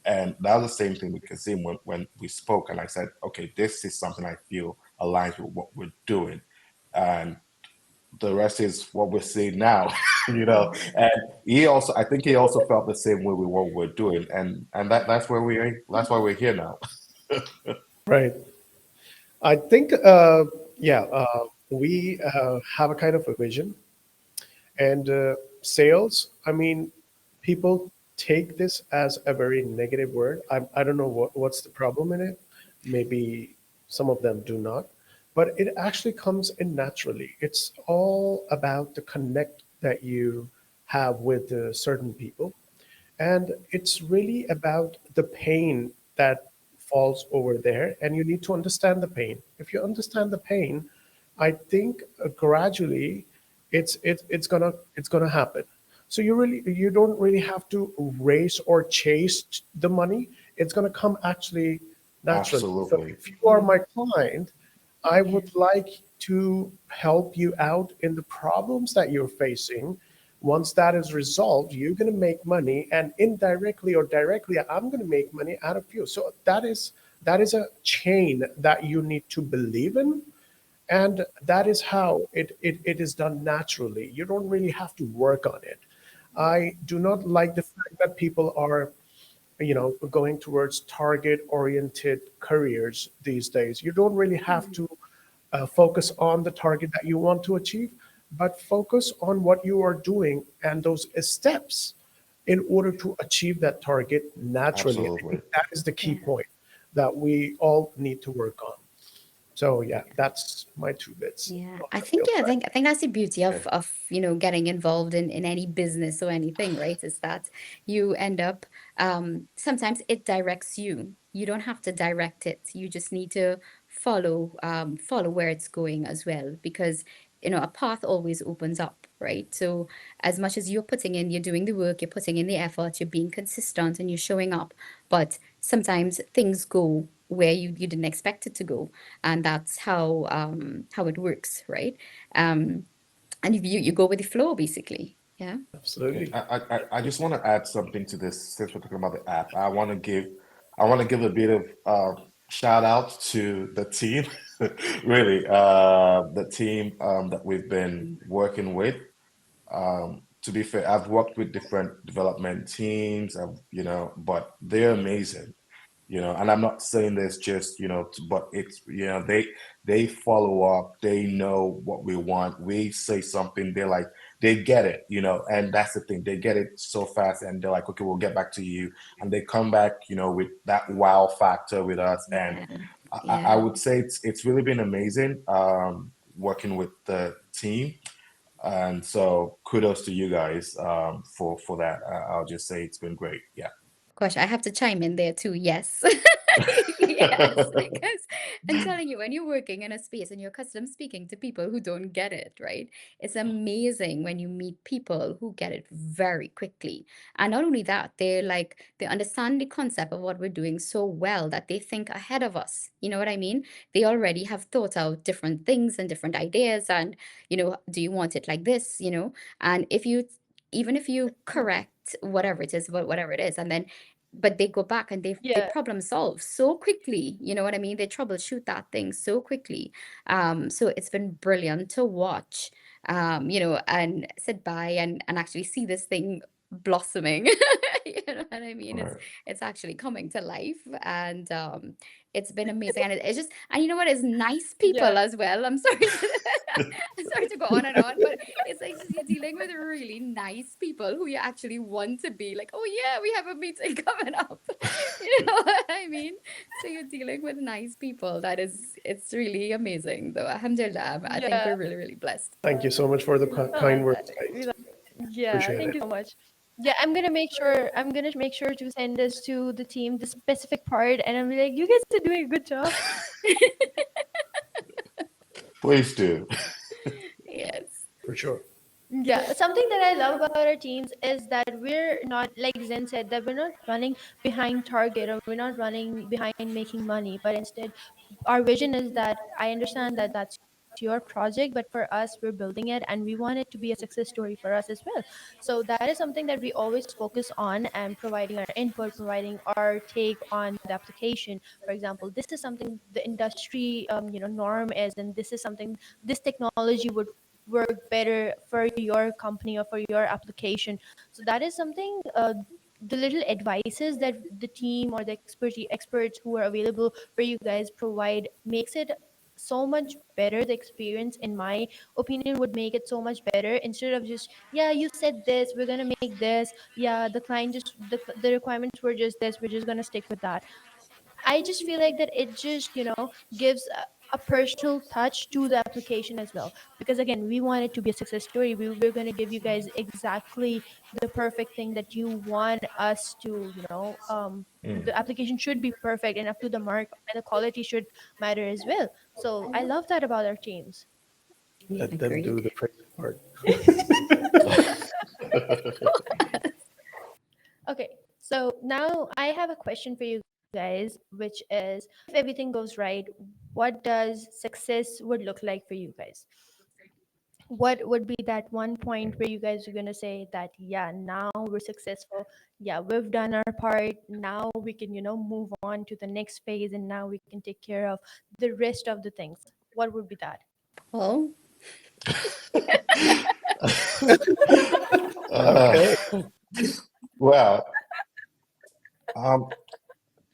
S4: And that was the same thing with Kazim when we spoke, and I said, okay, this is something I feel aligns with what we're doing. And the rest is what we're seeing now, And I think he also felt the same way with what we're doing, and that's why we're here now.
S3: Right. I think, yeah, we have a kind of a vision. And sales, I mean, people take this as a very negative word. I don't know what's the problem in it. Maybe some of them do not, but it actually comes in naturally. It's all about the connect that you have with certain people. And it's really about the pain that falls over there. And you need to understand the pain. If you understand the pain, I think gradually it's gonna happen. So you don't really have to race or chase the money. It's gonna come actually naturally. So
S4: Absolutely.
S3: if you are my client, I
S1: Yeah.
S3: would like to help you out in the problems that you're facing. Once that is resolved, you're going to make money, and indirectly or directly, I'm going to make money out of you. So that is a chain that you need to believe in, and that is how it is done naturally. You don't really have to work on it. I do not like the fact that people are, going towards target oriented careers these days. You don't really have to focus on the target that you want to achieve, but focus on what you are doing and those steps in order to achieve that target naturally. I
S4: Absolutely.
S3: think that is the key
S1: Yeah.
S3: point that we all need to work on. So yeah, that's my two bits
S1: Yeah,
S3: on
S1: I
S3: the
S1: think
S3: sales
S1: yeah, I
S3: side.
S1: think I think that's the beauty
S4: Yeah.
S1: of getting involved in any business or anything, right? Is that you end up sometimes it directs you. You don't have to direct it. You just need to follow where it's going as well, because a path always opens up, right? So as much as you're doing the work, you're putting in the effort, you're being consistent and you're showing up, but sometimes things go where you didn't expect it to go, and that's how it works, right? um and you go with the flow, basically. Yeah.
S4: Okay.
S3: Absolutely.
S4: I just want to add something to this since we're talking about the app. I want to give a bit of shout out to the team, really, the team that we've been working with. To be fair, I've worked with different development teams, but they're amazing. And I'm not saying this just, but it's, they follow up, they know what we want. We say something, they get it, and that's the thing. They get it so fast, and they're like, okay, we'll get back to you. And they come back, with that wow factor with us. And
S1: Yeah.
S4: I
S1: Yeah.
S4: would say it's really been amazing, working with the team. And so kudos to you guys, for that. I'll just say it's been great. Yeah.
S1: Gosh, I have to chime in there too. Yes. Yes, because I'm telling you, when you're working in a space and you're accustomed speaking to people who don't get it, right? It's amazing when you meet people who get it very quickly. And not only that, they understand the concept of what we're doing so well that they think ahead of us. You know what I mean? They already have thought out different things and different ideas. And, do you want it like this? And even if you correct whatever it is, whatever it is, and then but they go back and they
S2: Yeah.
S1: problem solve so quickly. You know what I mean? They troubleshoot that thing so quickly. So it's been brilliant to watch, and sit by and actually see this thing blossoming. You know what I mean? it's
S4: Right.
S1: it's actually coming to life, and it's been amazing. And it's just, and you know what, it's nice
S2: Yeah.
S1: people as well. I'm sorry to I'm sorry to go on and on, but it's like you're dealing with really nice people who you actually want to be like, oh yeah, we have a meeting coming up. You know what I mean? So you're dealing with nice people. It's really amazing though. Alhamdulillah. I think
S2: Yeah.
S1: we're really, really blessed.
S3: Thank you so much for the
S2: Oh,
S3: kind words,
S2: we
S3: guys.
S2: love Yeah,
S3: Appreciate
S2: thank
S3: it.
S2: you so much. Yeah, I'm gonna make sure to send this to the team, the specific part, and I'm like, you guys are doing a good job.
S4: Please do.
S1: Yes.
S3: For sure.
S2: Yeah, something that I love about our teams is that we're not, like Zen said, that we're not running behind target, or we're not running behind making money, but instead our vision is that I understand that that's your project, but for us, we're building it and we want it to be a success story for us as well. So that is something that we always focus on, and providing our input, providing our take on the application. For example, this is something the industry norm is, and this is something, this technology would work better for your company or for your application. So that is something, the little advices that the team or the experts who are available for you guys provide makes it so much better. The experience, in my opinion, would make it so much better, instead of just, yeah, you said this, we're gonna make this, yeah, the client just, the requirements were just this, we're just gonna stick with that. I just feel like that it just, gives a personal touch to the application as well. Because again, we want it to be a success story. We're going to give you guys exactly the perfect thing that you want us to,
S4: Mm.
S2: the application should be perfect and up to the mark, and the quality should matter as well. So I love that about our teams.
S3: Let them do
S1: Agreed.
S3: the crazy part.
S2: Okay, so now I have a question for you guys, which is, if everything goes right, what does success would look like for you guys? What would be that one point where you guys are going to say that, yeah, now we're successful, yeah, we've done our part, now we can, move on to the next phase, and now we can take care of the rest of the things? What would be that?
S1: Well,
S4: Uh,
S3: Okay.
S4: well, um,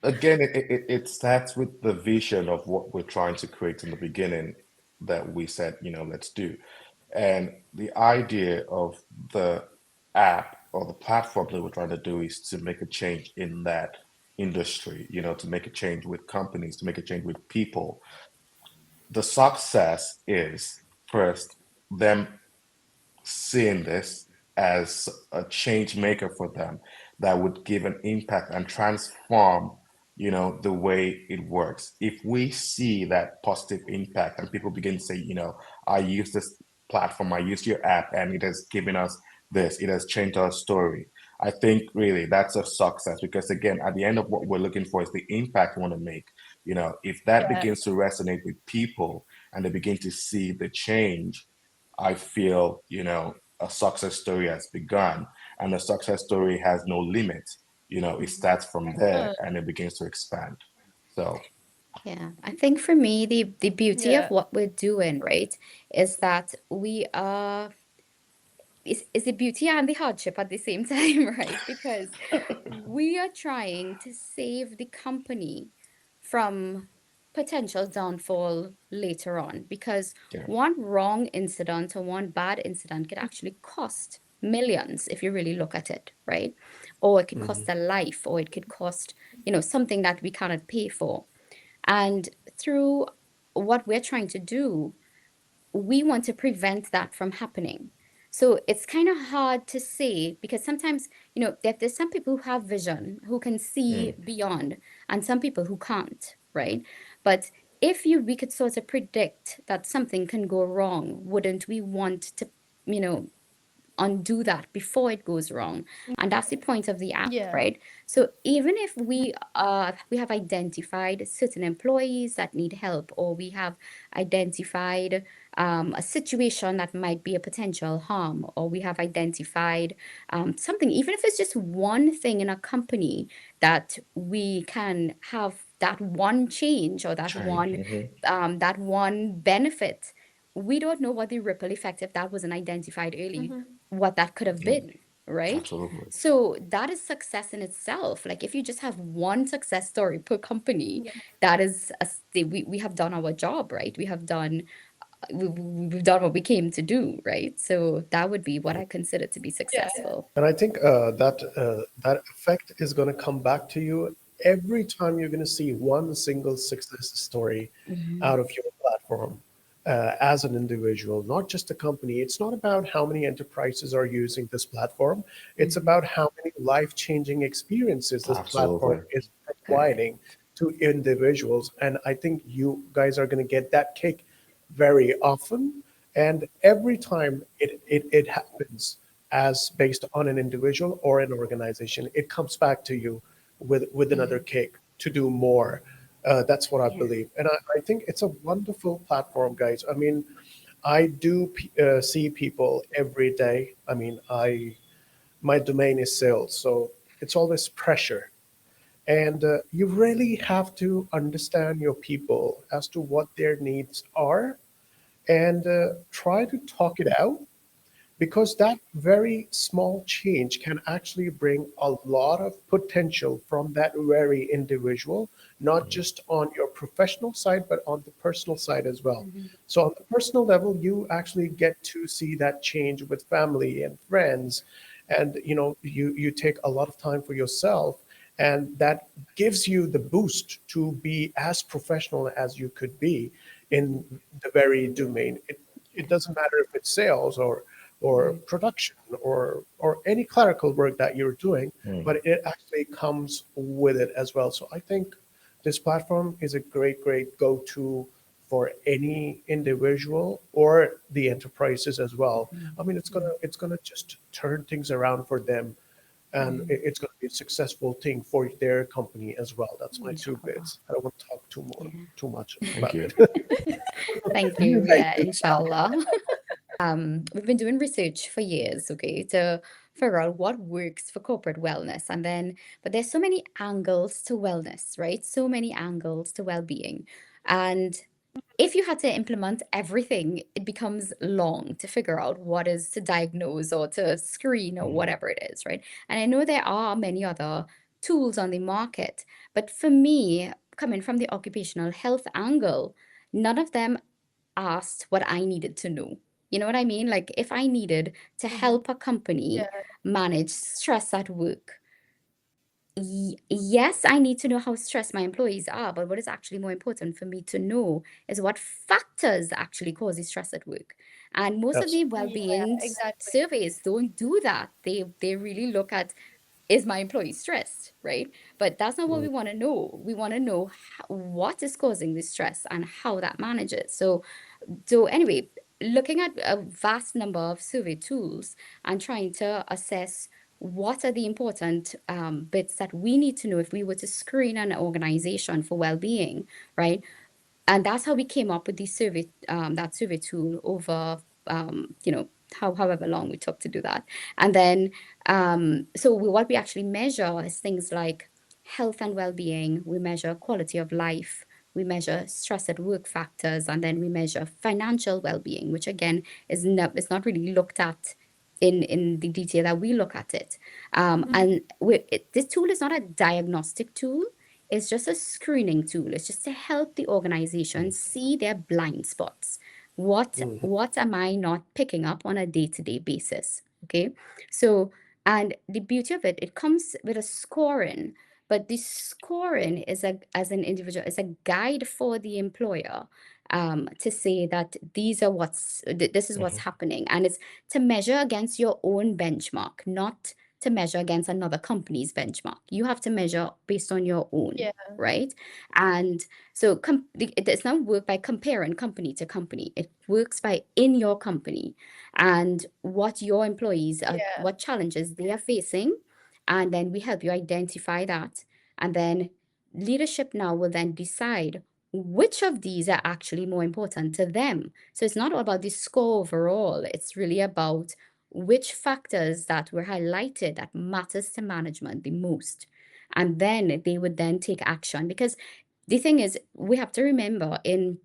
S4: again, it starts with the vision of what we're trying to create in the beginning that we said, let's do. And the idea of the app or the platform that we're trying to do is to make a change in that industry, to make a change with companies, to make a change with people. The success is first them seeing this as a change maker for them that would give an impact and transform the way it works. If we see that positive impact and people begin to say, I use this platform, I use your app, and it has given us this, it has changed our story. I think really that's a success, because again, at the end of what we're looking for is the impact we want to make. If that
S2: Yeah.
S4: begins to resonate with people and they begin to see the change, I feel, a success story has begun, and the success story has no limit. It starts from there
S2: Uh,
S4: and it begins to expand. So,
S1: yeah, I think for me, the beauty of
S2: yeah.
S1: what we're doing, right, is that we are is the beauty and the hardship at the same time, right? Because we are trying to save the company from potential downfall later on. Because
S4: yeah.
S1: one wrong incident or one bad incident could actually cost millions if you really look at it, right? Or it could cost
S4: Hmm.
S1: a life, or it could cost, something that we cannot pay for. And through what we're trying to do, we want to prevent that from happening. So it's kind of hard to say, because sometimes, there's some people who have vision, who can see
S4: Mm.
S1: beyond, and some people who can't, right? But if we could sort of predict that something can go wrong, wouldn't we want to, you know, undo that before it goes wrong? And that's the point of the app,
S2: Yeah.
S1: right? So even if we have identified certain employees that need help, or we have identified a situation that might be a potential harm, or we have identified something, even if it's just one thing in a company, that we can have that one change, or
S4: Change. Hmm.
S1: that one benefit. We don't know what the ripple effect, if that wasn't identified early,
S2: Hmm.
S1: what that could have
S4: Yeah,
S1: been, right?
S4: absolutely.
S1: So that is success in itself. Like, if you just have one success story per company, that is we have done our job, right? We've done what we came to do, right? So that would be what I consider to be
S2: Yeah.
S1: successful.
S3: And I think that effect is going to come back to you every time you're going to see one single success story
S1: Hmm.
S3: out of your platform as an individual, not just a company. It's not about how many enterprises are using this platform. It's
S1: Hmm.
S3: about how many life-changing experiences this platform
S4: Absolutely.
S3: is
S1: Correct.
S3: providing to individuals. And I think you guys are going to get that kick very often. And every time it happens as based on an individual or an organization, it comes back to you with another
S1: Yeah.
S3: cake to do more. That's what I
S1: Yeah.
S3: believe. And I think it's a wonderful platform, guys. I mean, I do see people every day. I mean, my domain is sales, so it's always pressure. And you really have to understand your people as to what their needs are and try to talk it out, because that very small change can actually bring a lot of potential from that very individual, not just on your professional side, but on the personal side as well.
S1: Mhm.
S3: So on the personal level, you actually get to see that change with family and friends, and you take a lot of time for yourself, and that gives you the boost to be as professional as you could be in the very domain. It doesn't matter if it's sales or
S1: Mhm.
S3: production or any clerical work that you're doing,
S4: Mm.
S3: but it actually comes with it as well. So I think this platform is a great go-to for any individual or the enterprises as well. I mean,
S1: Mhm.
S3: it's gonna just turn things around for them, and
S1: Mhm.
S3: it's gonna be a successful thing for their company as well. That's my two
S1: Inshallah.
S3: bits. I don't want to talk
S1: Yeah.
S3: too much
S4: Thank
S3: about
S4: you.
S3: it.
S1: Thank
S3: You
S1: you.
S3: guys
S1: Yeah,
S3: do the sound.
S1: inshallah. We've been doing research for years, okay, to figure out what works for corporate wellness. And then, but there's so many angles to wellness, right? So many angles to well-being. And if you had to implement everything, it becomes long to figure out what is to diagnose or to screen or
S4: Mm.
S1: whatever it is, right? And I know there are many other tools on the market, but for me, coming from the occupational health angle, none of them asked what I needed to know. You know what I mean? Like if I needed to
S2: Mhm.
S1: help a company
S2: Yeah.
S1: manage stress at work, yes, I need to know how stressed my employees are, but what is actually more important for me to know is what factors actually causes stress at work. And most of
S3: Yes.
S1: the
S2: Yeah,
S1: well-being
S2: exactly.
S1: surveys don't do that. They really look at, is my employee stressed, right? But that's not what we
S3: Mm.
S1: want to know. We want to know what is causing the stress and how that manages. So anyway, looking at a vast number of survey tools and trying to assess what are the important bits that we need to know if we were to screen an organization for well-being, right? And that's how we came up with the survey, that survey tool over, however long we took to do that. And then, what we actually measure is things like health and well-being. We measure quality of life. We measure stress at work factors, and then we measure financial well-being, which again is not really looked at in the detail that we look at it.
S2: Mhm.
S1: And this tool is not a diagnostic tool. It's just a screening tool. It's just to help the organization
S4: Mm.
S1: see their blind spots. What
S3: Mhm.
S1: what am I not picking up on a day-to-day basis? Okay. So, and the beauty of it, it comes with a scoring, but the scoring is a as an individual is a guide for the employer to say that this is what's
S4: Mhm.
S1: happening, and it's to measure against your own benchmark, not to measure against another company's benchmark. You have to measure based on your own,
S2: Yeah.
S1: right? And so it does not work by comparing company to company. It works by in your company and what your employees are,
S2: Yeah.
S1: what challenges they are facing. And then we help you identify that. And then leadership now will then decide which of these are actually more important to them. So it's not all about the score overall. It's really about which factors that were highlighted that matters to management the most. And then they would then take action, because the thing is, we have to remember in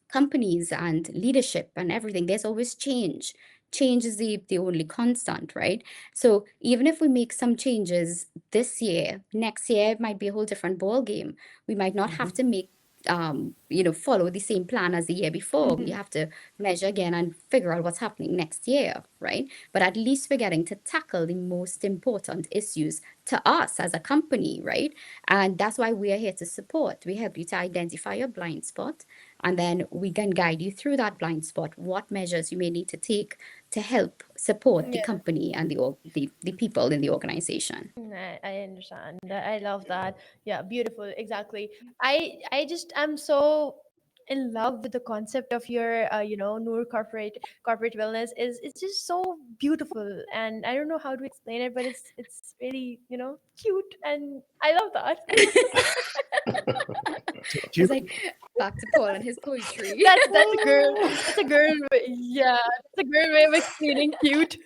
S1: companies and leadership and everything, there's always change. Change is the only constant, right? So even if we make some changes this year, next year it might be a whole different ball game. We might not have
S3: Mhm.
S1: to follow the same plan as the year before. We
S2: Mhm.
S1: have to measure again and figure out what's happening next year, right? But at least we're getting to tackle the most important issues to us as a company, right? And that's why we are here to support. We help you to identify your blind spot, and then we can guide you through that blind spot, what measures you may need to take to help support the
S2: Yeah.
S1: company and the people in the organization.
S2: I understand. I love that. Yeah, beautiful. Exactly. I just am so in love with the concept of your Noor corporate wellness. Is It's just so beautiful, and I don't know how to explain it, but it's really cute, and I love that.
S3: Do you,
S1: It's like back to Paul and his poetry.
S2: That's a girl. That's a girl. Yeah, that's a girl way of explaining cute.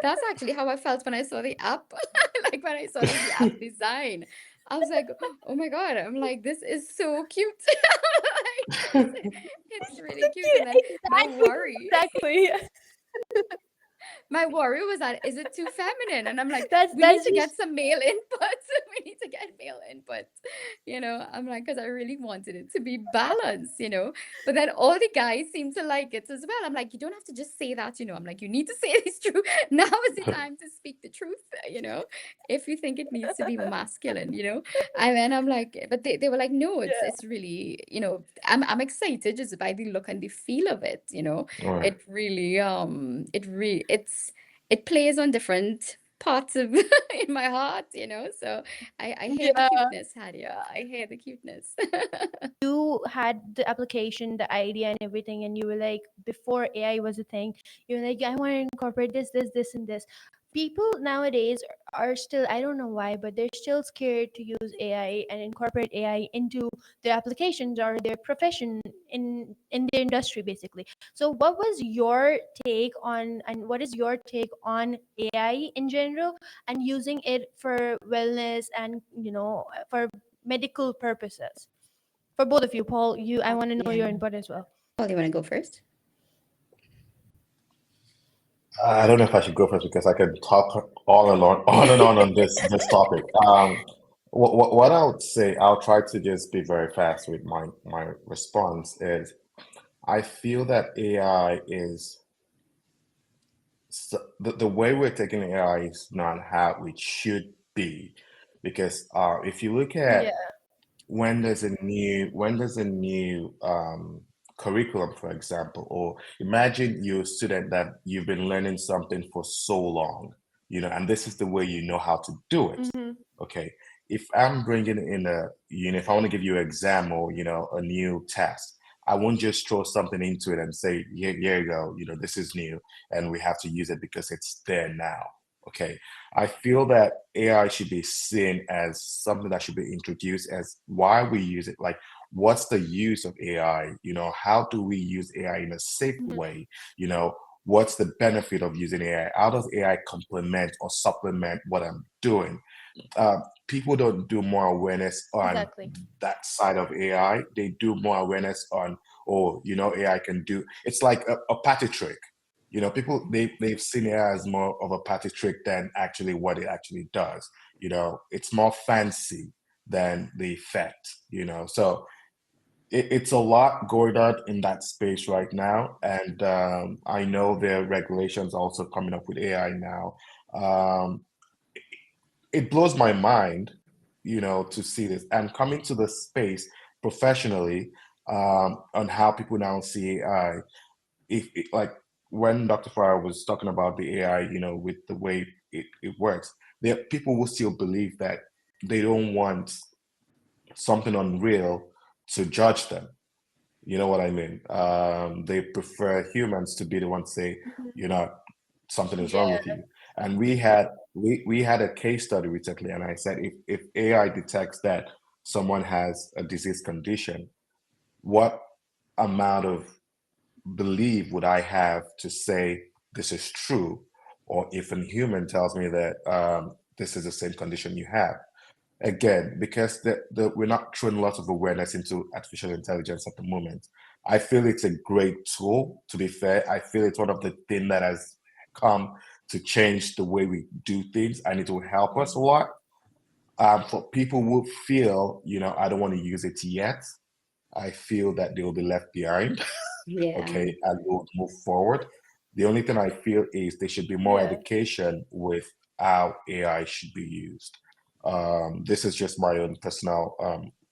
S1: That's actually how I felt when I saw the app. Like when I saw the app design. I was like, oh my God. I'm like, this is so cute. Like it's really cute. And then my
S2: Exactly,
S1: worry,
S2: exactly.
S1: my worry was that is it too feminine? And I'm like, we need
S2: That's
S1: to get
S2: just
S1: some male input. We need to get male input. I'm like, because I really wanted it to be balanced, But then all the guys seem to like it as well. I'm like, you don't have to just say that, I'm like, you need to say it's true. Now is the time to speak the truth, if you think it needs to be more masculine. And then I'm like, but they were like, no, it's
S2: yeah.
S1: it's really, I'm excited just by the look and the feel of it.
S4: Right.
S1: It plays on different parts of in my heart. So I hear the
S2: Yeah.
S1: cuteness, Hadia. I hear the cuteness.
S2: You had the application, the idea, and everything, and you were like, before AI was a thing, you were like, I want to incorporate this, and this. People nowadays are still, I don't know why, but they're still scared to use AI and incorporate AI into their applications or their profession in their industry, basically. So, what was your take on, and what is your take on AI in general and using it for wellness and for medical purposes? For both of you, Paul, I want to know
S1: Yeah.
S2: your input as well.
S1: Paul, you want to go first?
S4: I don't know if I should go first because I could talk on this topic. What I would say, I'll try to just be very fast with my response is I feel that AI is the way we're taking AI is not how it should be because if you look at
S2: Yeah.
S4: when there's a new curriculum, for example, or imagine you're a student that you've been learning something for so long, and this is the way you know how to do it.
S2: Mm-hmm.
S4: Okay. If I'm bringing in if I want to give you an exam or, a new test, I won't just throw something into it and say, here you go, this is new and we have to use it because it's there now. Okay. I feel that AI should be seen as something that should be introduced as why we use it. Like, what's the use of AI? How do we use AI in a safe
S2: Mm-hmm.
S4: way? You know, what's the benefit of using AI? How does AI complement or supplement what I'm doing? uh, People don't do more awareness on
S2: Exactly.
S4: that side of AI. They do more awareness on, oh, AI can do. It's like a party trick. People they've seen AI as more of a party trick than actually what it actually does. It's more fancy than the effect. So it's a lot going on in that space right now, and I know there are regulations also coming up with AI now. Um, it blows my mind, to see this and coming to the space professionally, on how people now see AI. Like when Dr. Farah was talking about the AI, with the way it works, there are people who still believe that they don't want something unreal to judge them. You know what I mean? They prefer humans to be the ones to say,
S2: Mhm.
S4: something is wrong
S2: Yeah.
S4: with you. And we had a case study recently, and I said if AI detects that someone has a disease condition, what amount of belief would I have to say this is true? Or if a human tells me that this is the same condition you have, again, because we're not throwing lots of awareness into artificial intelligence at the moment. I feel it's a great tool, to be fair. I feel it's one of the things that has come to change the way we do things, and it will help us a lot. For people who feel, I don't want to use it yet, I feel that they will be left behind.
S1: Yeah.
S4: Okay, and we'll move forward. The only thing I feel is there should be more
S2: Yeah.
S4: education with how AI should be used. This is just my own personal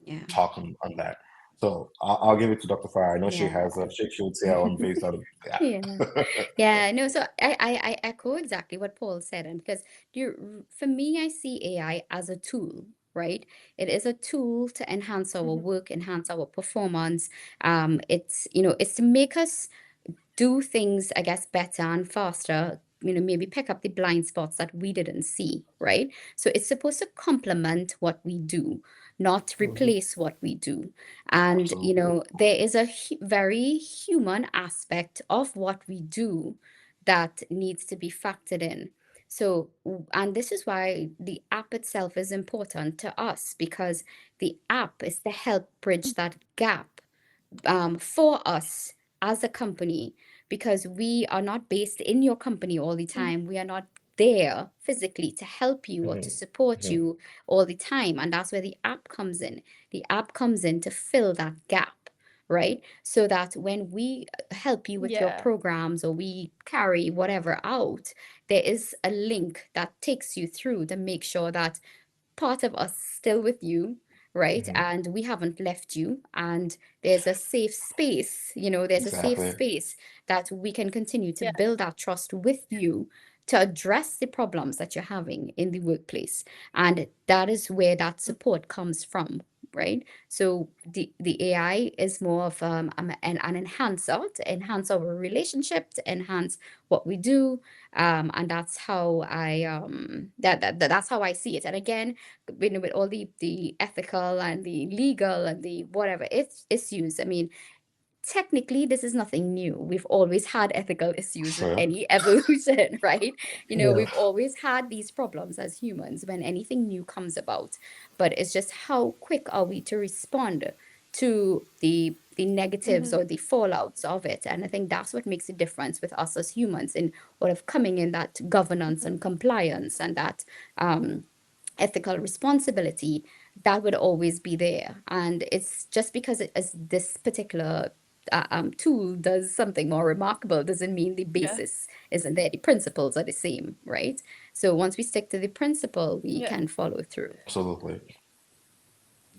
S1: Yeah.
S4: talk on that. So I'll give it to Dr. Farah. I know she
S1: Yeah.
S4: has she would say her own based on
S1: Yeah.
S4: that.
S1: Yeah. No, so I echo exactly what Paul said. And because for me, I see AI as a tool. right? It is a tool to enhance our
S2: Mhm.
S1: work, enhance our performance. It's, it's to make us do things, I guess, better and faster, maybe pick up the blind spots that we didn't see, right? So it's supposed to complement what we do, not
S3: Mhm.
S1: replace what we do. And,
S4: Absolutely.
S1: there is a very human aspect of what we do that needs to be factored in. So, and this is why the app itself is important to us, because the app is to help bridge that gap for us as a company, because we are not based in your company all the
S2: Mhm.
S1: time. We are not there physically to help you or to
S4: Hmm.
S1: support
S4: Hmm.
S1: you all the time. And that's where the app comes in. The app comes in to fill that gap, right? So that when we help you with your
S2: Yeah.
S1: programs or we carry whatever out, there is a link that takes you through to make sure that part of us still with you, right?
S4: Hmm.
S1: And we haven't left you. And there's a safe space, there's a safe
S4: Exactly.
S1: space that we can continue to
S2: Yeah.
S1: build that trust with you to address the problems that you're having in the workplace. And that is where that support comes from. Right. So the AI is more of an enhancer to enhance our relationship, to enhance what we do. And that's how that's how I see it. And again, with all the ethical and the legal and the whatever issues, I mean, technically this is nothing new. We've always had ethical issues with
S4: Sure.
S1: any evolution, right?
S3: Yeah.
S1: We've always had these problems as humans when anything new comes about. But it's just how quick are we to respond to the negatives
S2: Mhm.
S1: or the fallouts of it. And I think that's what makes a difference with us as humans in what of coming in that governance and compliance and that ethical responsibility. That would always be there. And it's just because this particular tool does something more remarkable doesn't mean the
S2: Yeah.
S1: basis isn't there. The principles are the same, right? So once we stick to the principle, we
S2: Yeah.
S1: can follow through.
S4: Absolutely.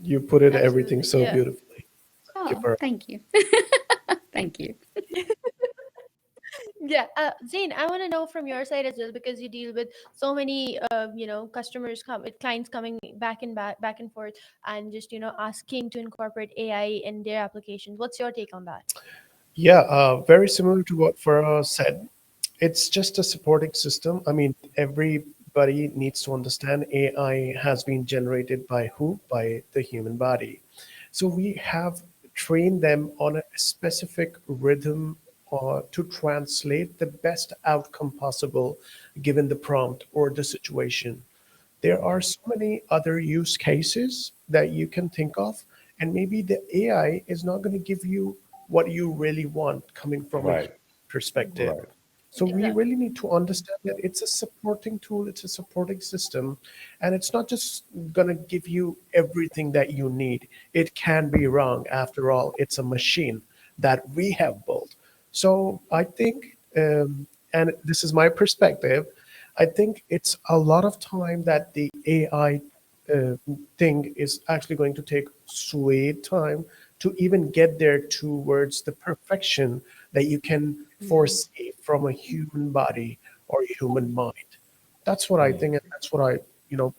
S3: You put it everything
S2: Absolutely.
S3: so
S2: Yeah.
S3: beautifully. Thank you
S1: Oh,
S3: for.
S1: thank you. Thank you.
S2: Yeah, Zane, I want to know from your side as well, because you deal with so many, customers come with clients coming back and forth, and just asking to incorporate AI in their applications. What's your take on that?
S3: Yeah, very similar to what Farah said. It's just a supporting system. I mean, everybody needs to understand AI has been generated by who? By the human body. So we have trained them on a specific rhythm to translate the best outcome possible given the prompt or the situation. There are so many other use cases that you can think of, and maybe the AI is not going to give you what you really want coming from a
S4: Right.
S3: human perspective.
S4: Right.
S3: So we
S2: Exactly.
S3: really need to understand that it's a supporting tool, it's a supporting system, and it's not just going to give you everything that you need. It can be wrong. After all, it's a machine that we have built. So I think, and this is my perspective, I think it's a lot of time that the AI thing is actually going to take sweet time to even get there towards the perfection that you can
S1: Mhm.
S3: foresee from a human body or human mind. That's what I
S4: Mm.
S3: think, and that's what I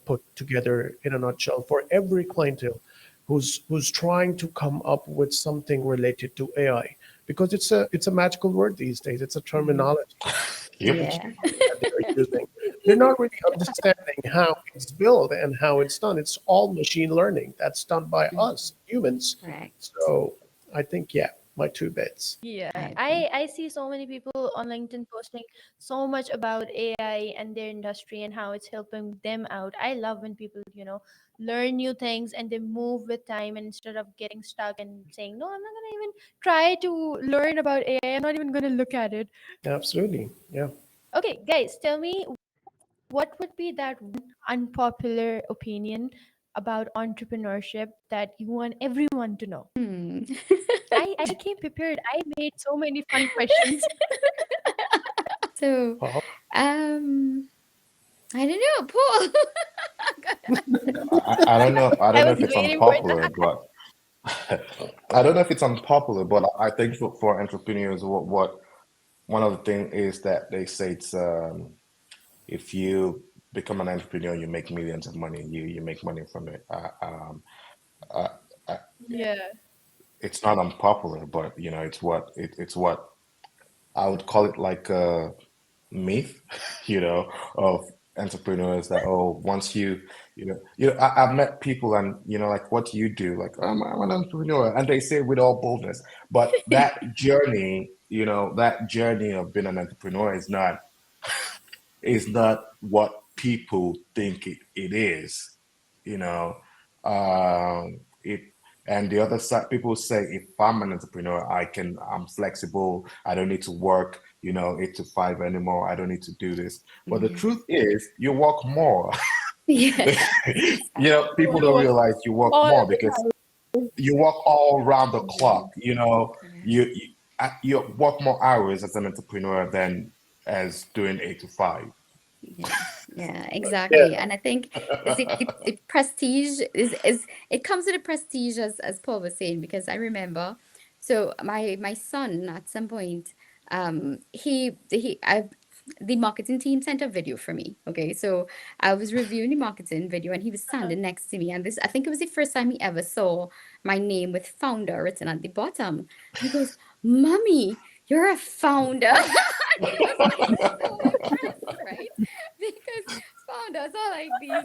S3: put together in a nutshell for every clientele who's trying to come up with something related to AI, because it's a magical word these days. It's a
S1: Mhm.
S3: terminology.
S4: Yep.
S3: It's
S1: Yeah.
S3: that they're using. They're not really understanding how it's built and how it's done. It's all machine learning that's done by
S1: Mhm.
S3: us humans.
S1: Correct.
S3: So I think, yeah, my two bits.
S2: Yeah,
S1: I agree.
S2: I see so many people on LinkedIn posting so much about AI and their industry and how it's helping them out. I love when people, learn new things and they move with time, and instead of getting stuck and saying, "No, I'm not gonna even try to learn about AI. I'm not even gonna look at it."
S3: Absolutely. Yeah.
S2: Okay, guys, tell me, what would be that one unpopular opinion about entrepreneurship that you want everyone to know?
S1: Hmm.
S2: I came prepared. I made so many fun questions.
S1: So,
S3: Paul?
S1: um, I don't know, Paul.
S4: I don't know. I
S2: I
S4: don't know
S2: was
S4: if it's
S2: waiting for it.
S4: unpopular, but I don't know if it's unpopular. But I think for entrepreneurs, what one of the things is that they say it's if you become an entrepreneur, you make millions of money, you make money from it. Uh, uh,
S2: Yeah.
S4: it's not unpopular, but it's what I would call it, like a myth, of entrepreneurs, that, oh, once I've met people, and like, what do you do? Like, I'm an entrepreneur, and they say with all boldness, but that journey of being an entrepreneur is not what people think it is, you know. It and the other side, people say, if I'm an entrepreneur, I'm flexible. I don't need to work, 8 to 5 anymore. I don't need to do this. But the
S1: Yeah.
S4: truth is, you work more.
S1: Yes,
S4: People
S2: You
S4: don't
S2: work
S4: realize you work
S2: all
S4: more
S2: the
S4: because
S2: time.
S4: you work all around the
S1: yeah,
S4: clock.
S1: correct.
S4: You work more hours as an entrepreneur than as doing 8 to 5.
S1: Yeah, yeah,
S3: Yeah.
S1: exactly. And I think is the prestige is it comes with the prestige, as Paul was saying, because I remember, so my son at some point, he I the marketing team sent a video for me. Okay, so I was reviewing the marketing video and he was standing next to me, and this, I think it was the first time he ever saw my name with founder written at the bottom. And he goes, "Mommy, you're a founder." And he was like so impressed, right? Because founders are like these,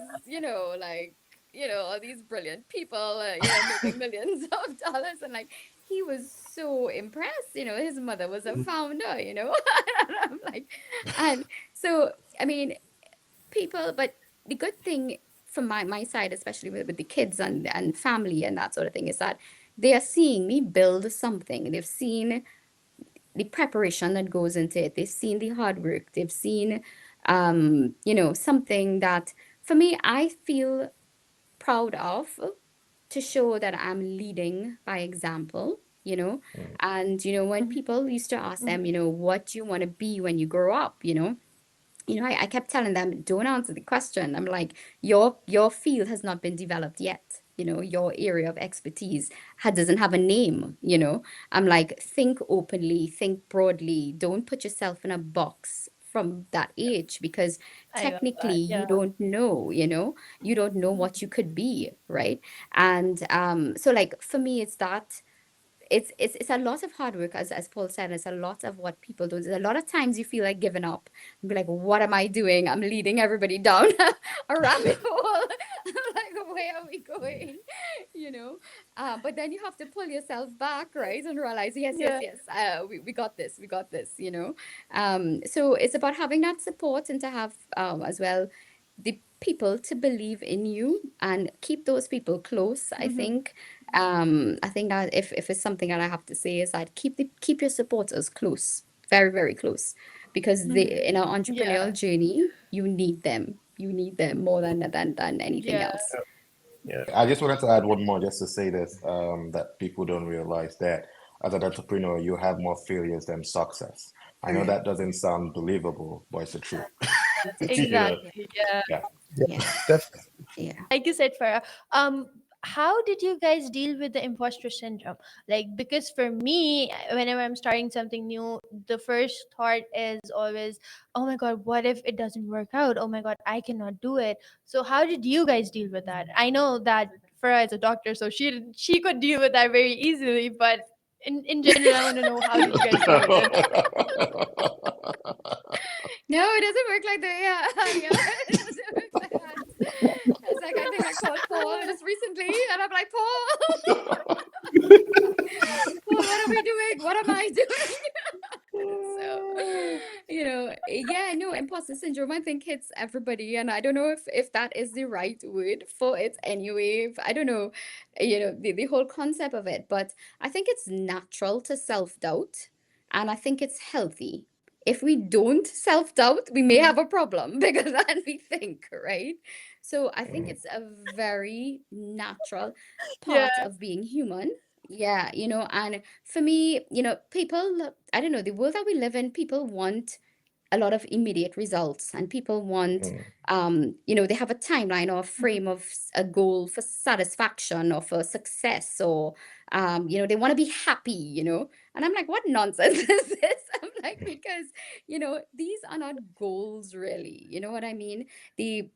S1: all these brilliant people, making millions of dollars. And like, he was so impressed, his mother was a founder, and I'm like, and so, I mean, but the good thing from my side, especially with the kids and family and that sort of thing, is that they are seeing me build something. They've seen the preparation that goes into it. They've seen the hard work. They've seen, something that for me, I feel proud of, to show that I'm leading by example, And, when
S2: Mhm,
S1: people used to ask them,
S2: mhm.
S1: what do you want to be when you grow up, I kept telling them, don't answer the question. I'm like, your field has not been developed yet. Your area of expertise doesn't have a name. I'm like, think openly, think broadly. Don't put yourself in a box from that age, because
S2: I love
S1: technically
S2: that.
S1: you
S2: Yeah.
S1: don't know, you don't know what you could be, right? And so like for me, it's that it's a lot of hard work, as Paul said. It's a lot of what people do. There's a lot of times you feel like giving up and be like, what am I doing? I'm leading everybody down a rabbit hole. Like, where are we going? you know but then you have to pull yourself back, right, and realize, yes, yes,
S2: Yeah.
S1: yes, we got this, so it's about having that support, and to have, as well, the people to believe in you and keep those people close. I
S2: Mhm.
S1: think, that if it's something that I have to say, is that keep your supporters close, very, very close, because
S2: Mhm.
S1: in our
S2: Yeah.
S1: entrepreneurial journey, you need them. You need them more than anything
S2: Yeah.
S1: else.
S3: Yeah.
S4: I just wanted to add one more, just to say this, that people don't realize that as an entrepreneur, you have more failures than success. I know
S1: Correct.
S4: that doesn't sound believable, but it's the truth.
S1: It's the truth. Yeah.
S2: Exactly. Yeah.
S4: Yeah.
S1: Yeah.
S3: Definitely.
S1: Yeah.
S2: Like you said, Farah, um, how did you guys deal with the imposter syndrome? Like, because for me, whenever I'm starting something new, the first thought is always, oh my God, what if it doesn't work out? Oh my God, I cannot do it. So, how did you guys deal with that? I know that Farah is a doctor, so she could deal with that very easily, but in general, I want to know, how did you guys deal with it?
S1: No, it doesn't work like that. Yeah, yeah, it doesn't work like that. It's like, I think I called Paul just recently, and I'm like, Paul, Paul, what are we doing? What am I doing? So, yeah, no, imposter syndrome, I think, hits everybody, and I don't know if that is the right word for it anyway. I don't know, the whole concept of it, but I think it's natural to self-doubt, and I think it's healthy. If we don't self-doubt, we may
S2: Mhm.
S1: have a problem bigger than we think, right? So I think
S4: Mm.
S1: it's a very natural
S2: Yeah.
S1: part of being human. Yeah, and for me, people, I don't know, the world that we live in, people want a lot of immediate results, and people want,
S4: Mm,
S1: they have a timeline or a frame of a goal for satisfaction or for success, or they want to be happy, and I'm like, what nonsense is this? I'm like, because these are not goals really, you know what I mean? The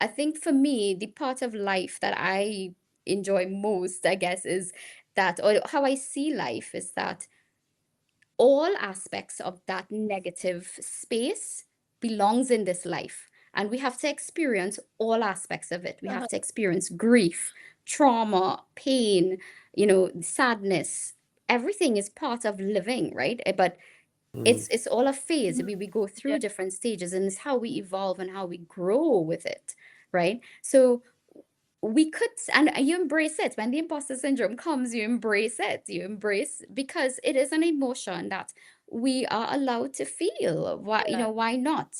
S1: I think for me, the part of life that I enjoy most, I guess, is that, or how I see life is that all aspects of that negative space belongs in this life, and we have to experience all aspects of it. We have
S2: Uh-huh.
S1: to experience grief, trauma, pain, sadness. Everything is part of living, right? But
S3: Mhm.
S1: it's all a phase.
S2: Mhm.
S1: We go
S2: Yeah.
S1: through different stages, and it's how we evolve and how we grow with it, right? So we could, and you embrace it when the imposter syndrome comes. You embrace it, you embrace, because it is an emotion that we are allowed to feel. Why,
S2: Yeah.
S1: why not,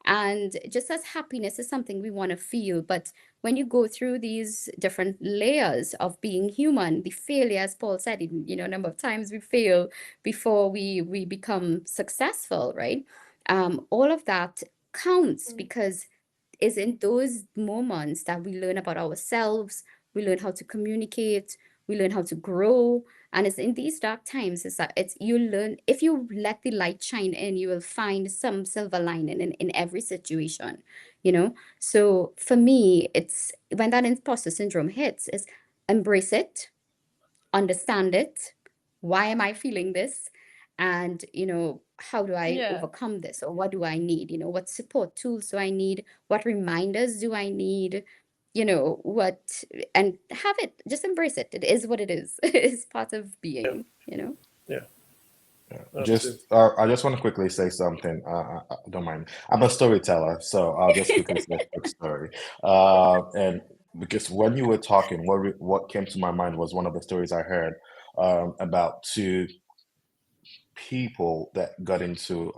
S1: and just as happiness is something we want to feel, but when you go through these different layers of being human, the failure, as Paul said, a number of times we fail before we become successful, right? All of that counts,
S2: Mm.
S1: because is in those moments that we learn about ourselves, we learn how to communicate, we learn how to grow. And it's in these dark times, it's that it's you learn, if you let the light shine in, you will find some silver lining in every situation, So for me, it's when that imposter syndrome hits, is embrace it, understand it. Why am I feeling this? And, how do I
S2: Yeah.
S1: overcome this? Or what do I need? What support tools do I need? What reminders do I need? What, and have it, just embrace it. It is what it is. It's part of
S3: Yeah,
S1: being.
S3: yeah,
S4: yeah.
S3: absolutely.
S4: I just want to quickly say something. Don't mind. I'm a storyteller, so I'll just quickly say a quick story. And because when you were talking, what came to my mind was one of the stories I heard about two people that got into,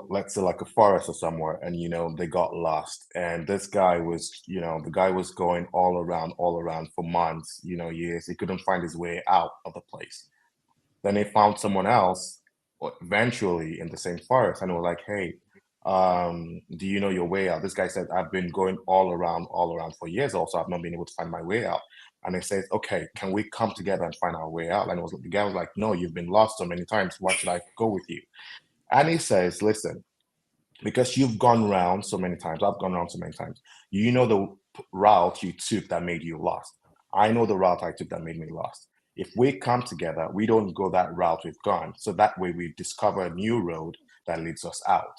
S4: let's say, like a forest or somewhere, and they got lost, and this guy was, the guy was going all around for months, years. He couldn't find his way out of the place. Then they found someone else, eventually in the same forest, and they were like, hey, do you know your way out? This guy said, I've been going all around for years, also I've not been able to find my way out. And they said, okay, can we come together and find our way out? And the guy was like, no, you've been lost so many times, why should I go with you? And he says, listen, because you've gone round so many times, I've gone around so many times, you know the route you took that made you lost. I know the route I took that made me lost. If we come together, we don't go that route we've gone. So that way we discover a new road that leads us out.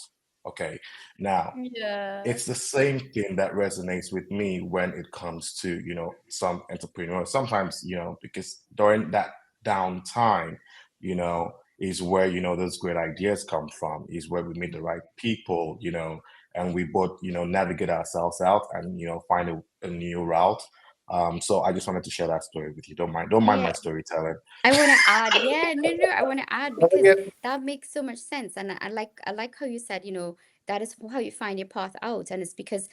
S4: Okay. Now,
S2: Yeah.
S4: it's the same thing that resonates with me when it comes to some entrepreneurs sometimes, because during that downtime, is where those great ideas come from, is where we meet the right people, and we both navigate ourselves out and find a new route. So I just wanted to share that story with you. Don't mind
S1: Yeah,
S4: my storytelling.
S1: I want to add, yeah, no, no, I want to add,
S3: Loving
S1: because
S3: it.
S1: that makes so much sense. And I like how you said, that is how you find your path out. And it's because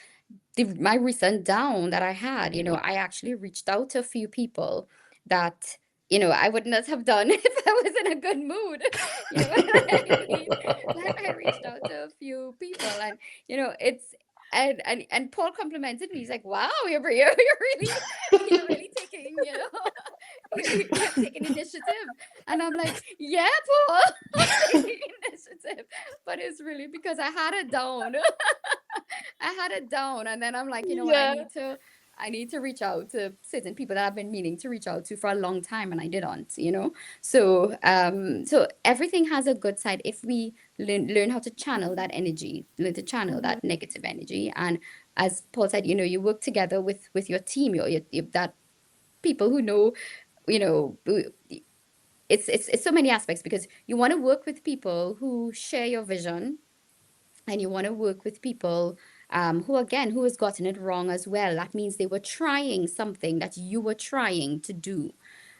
S1: my recent down that I had, I actually reached out to a few people that, I would not have done if I was in a good mood. You know what I mean? Like, I reached out to a few people, and it's and Paul complimented me. He's like, "Wow, you're really taking, you're taking initiative." And I'm like, "Yeah, Paul, I'm taking initiative." But it's really because I had it down. I had it down, and then I'm like, you know what?
S2: Yeah.
S1: I need to reach out to certain people that I've been meaning to reach out to for a long time, and I didn't. So everything has a good side if we learn how to channel that energy, learn to channel
S2: Mhm.
S1: that negative energy, and as Paul said, you work together with your team, your that people who know, you know. It's so many aspects, because you want to work with people who share your vision, and you want to work with people who has gotten it wrong as well. That means they were trying something that you were trying to do.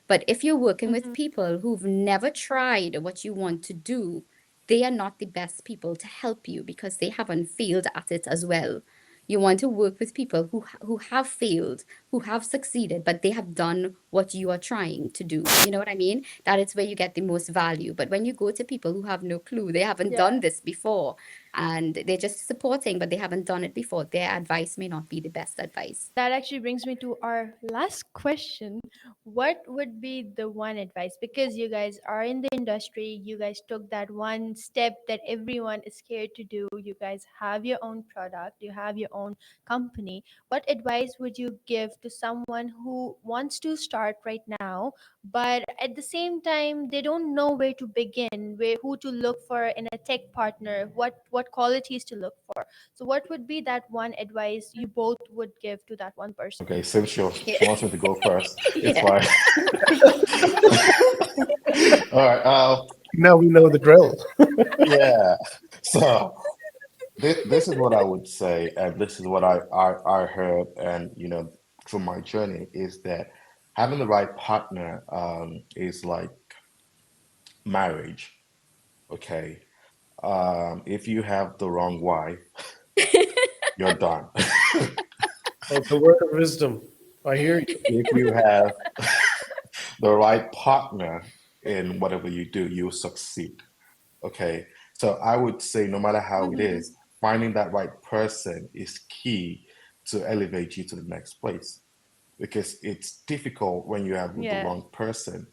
S1: But if you're working with
S2: Mhm.
S1: people who've never tried what you want to do, they are not the best people to help you, because they haven't failed at it as well. You want to work with people who have failed, who have succeeded, but they have done what you are trying to do. You know what I mean? That is where you get the most value. But when you go to people who have no clue, they haven't
S2: Yeah.
S1: done this before, and they're just supporting, but they haven't done it before, their advice may not be the best advice.
S2: That actually brings me to our last question. What would be the one advice? Because you guys are in the industry, you guys took that one step that everyone is scared to do. You guys have your own product, you have your own company. What advice would you give to someone who wants to start right now, but at the same time, they don't know where to begin, where who to look for in a tech partner, what qualities to look for? So, what would be that one advice you both would give to that one person?
S4: Okay, since she
S1: Yeah.
S4: wants me to go first, it's
S1: Yeah.
S4: fine. All right.
S3: Now we know the drill.
S4: Yeah. So this is what I would say, and this is what I heard, and through my journey is that having the right partner is like marriage. Okay. If you have the wrong wife, you're done.
S3: Oh, the word of wisdom. I hear you.
S4: If you have the right partner in whatever you do, you'll succeed. Okay. So I would say no matter how it
S2: Mm-hmm.
S4: is, finding that right person is key to elevate you to the next place. Because it's difficult when you have the
S2: Yeah.
S4: wrong person,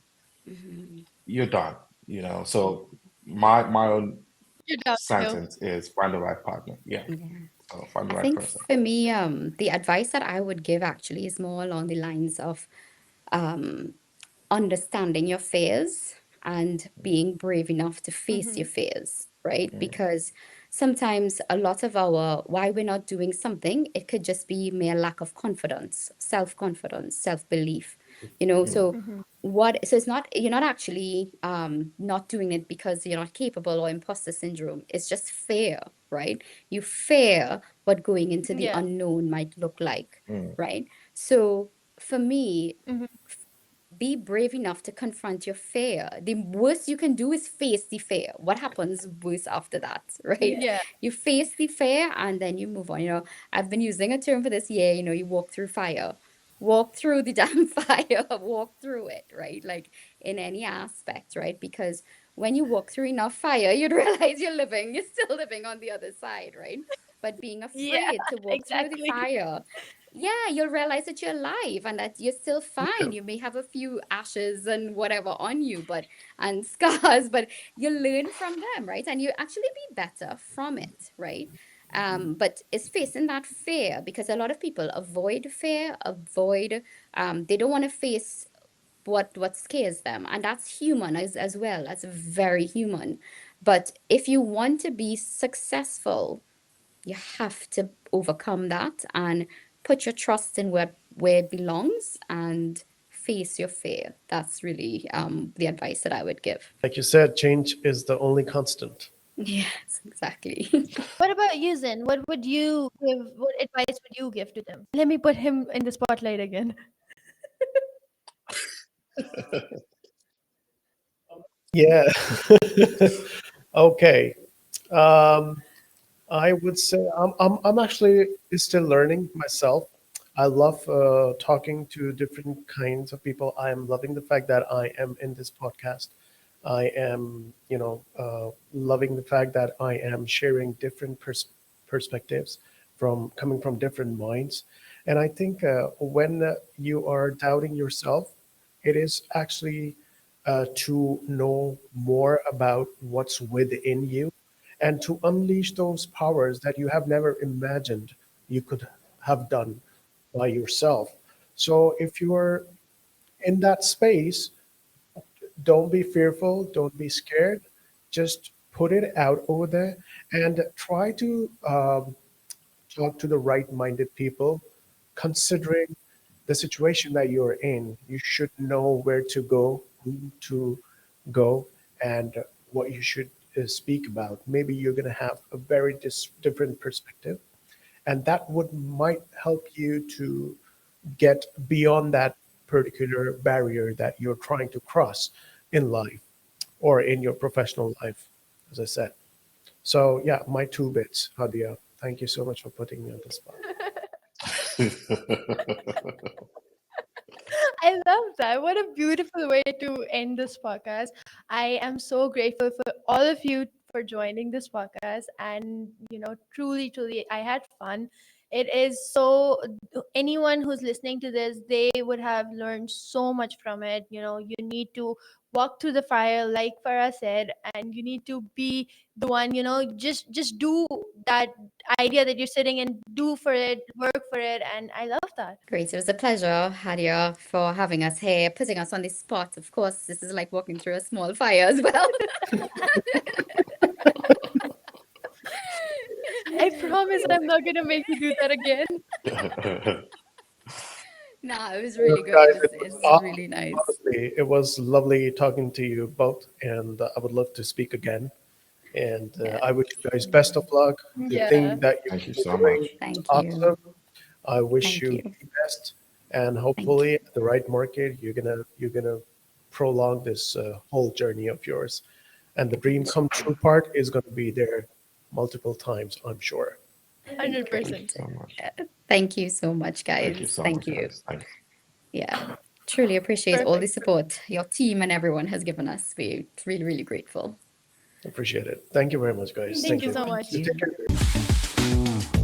S1: Mhm.
S4: you're done. So my own
S2: You're downhill.
S4: sentence is find the right partner. Yeah.
S1: Yeah.
S4: So find the
S1: I
S4: right
S1: think
S4: person.
S1: for me, the advice that I would give actually is more along the lines of um, understanding your fears and being brave enough to face
S2: Mm-hmm.
S1: your fears, right?
S4: Mm,
S1: Because sometimes a lot of our why we're not doing something, it could just be mere lack of confidence, self-belief,
S4: mm,
S1: so
S2: Mm-hmm.
S1: it's not, you're not actually not doing it because you're not capable or imposter syndrome. It's just fear, right? You fear what going into the
S2: Yeah.
S1: unknown might look like,
S4: mm,
S1: right? So for me,
S2: Mm-hmm.
S1: be brave enough to confront your fear. The worst you can do is face the fear. What happens worse after that, right?
S2: Yeah.
S1: You face the fear and then you move on. I've been using a term for this year, you walk through fire. Walk through the damn fire, walk through it, right? Like in any aspect, right? Because when you walk through enough fire, you'd realize you're still living on the other side, right? But being
S2: Yeah.
S1: afraid to walk through the
S2: Exactly.
S1: fire, yeah, you'll realize that you're alive and that you're still
S3: Yeah.
S1: fine. You may have a few ashes and whatever on you, and scars, but you learn from them, right? And you actually be better from it, right? But it's facing that fear because a lot of people avoid fear, they don't want to face what scares them, and that's human as well. That's very human. But if you want to be successful, you have to overcome that and put your trust in where it belongs and face your fear. That's really the advice that I would give.
S3: Like you said, change is the only constant.
S1: Yes, exactly.
S2: What about you, Zen? What would you give? What advice would you give to them? Let me put him in the spotlight again.
S3: Yeah. Okay. Um, I would say I'm actually still learning myself. I love talking to different kinds of people. I am loving the fact that I am in this podcast. I am, loving the fact that I am sharing different perspectives from coming from different minds. And I think when you are doubting yourself, it is actually to know more about what's within you and to unleash those powers that you have never imagined you could have done by yourself. So if you're in that space, don't be fearful, don't be scared, just put it out over there and try to talk to the right minded people, considering the situation that you're in. You should know where to go, who to go, and what you should speak about. Maybe you're going to have a very different perspective, and that would might help you to get beyond that particular barrier that you're trying to cross in life or in your professional life, as I said. So yeah, my two bits, Hadia. Thank you so much for putting me on the spot.
S2: I love that. What a beautiful way to end this podcast. I am so grateful for all of you for joining this podcast. And, truly, truly, I had fun. It is so, anyone who's listening to this, they would have learned so much from it. You need to walk through the fire, like Farah said, and you need to be the one, just do that idea that you're sitting and do for it, work for it. And I love that.
S1: Great. It was a pleasure, Hadia, for having us here, putting us on the spot. Of course, this is like walking through a small fire as well.
S2: I promise I'm not gonna make you do that again.
S1: Nah, it was really good.
S3: Guys,
S1: It's really nice.
S3: honestly, it was lovely talking to you both, and I would love to speak again. And
S1: Yeah.
S3: I wish you guys best of luck. The
S2: Yeah.
S3: thing that you're
S4: Thank you so
S3: doing
S4: much.
S3: is
S1: Thank you.
S3: awesome. I wish
S1: Thank
S3: you
S1: you.
S3: the best, and hopefully, at the right market, you're gonna prolong this whole journey of yours, and the dream come true part is gonna be there multiple times, I'm sure.
S2: 100%.
S4: So much.
S1: Thank you so much,
S4: Thank you
S1: guys.
S4: so
S1: Thank
S4: much,
S1: you.
S4: guys. Thanks.
S1: Yeah. Truly appreciate all the
S2: Perfect.
S1: support your team and everyone has given us. We're really, really grateful.
S3: Appreciate it. Thank you very much, guys.
S2: Thank you
S3: you.
S2: so much.
S1: Thank
S3: Take
S1: you.
S3: care.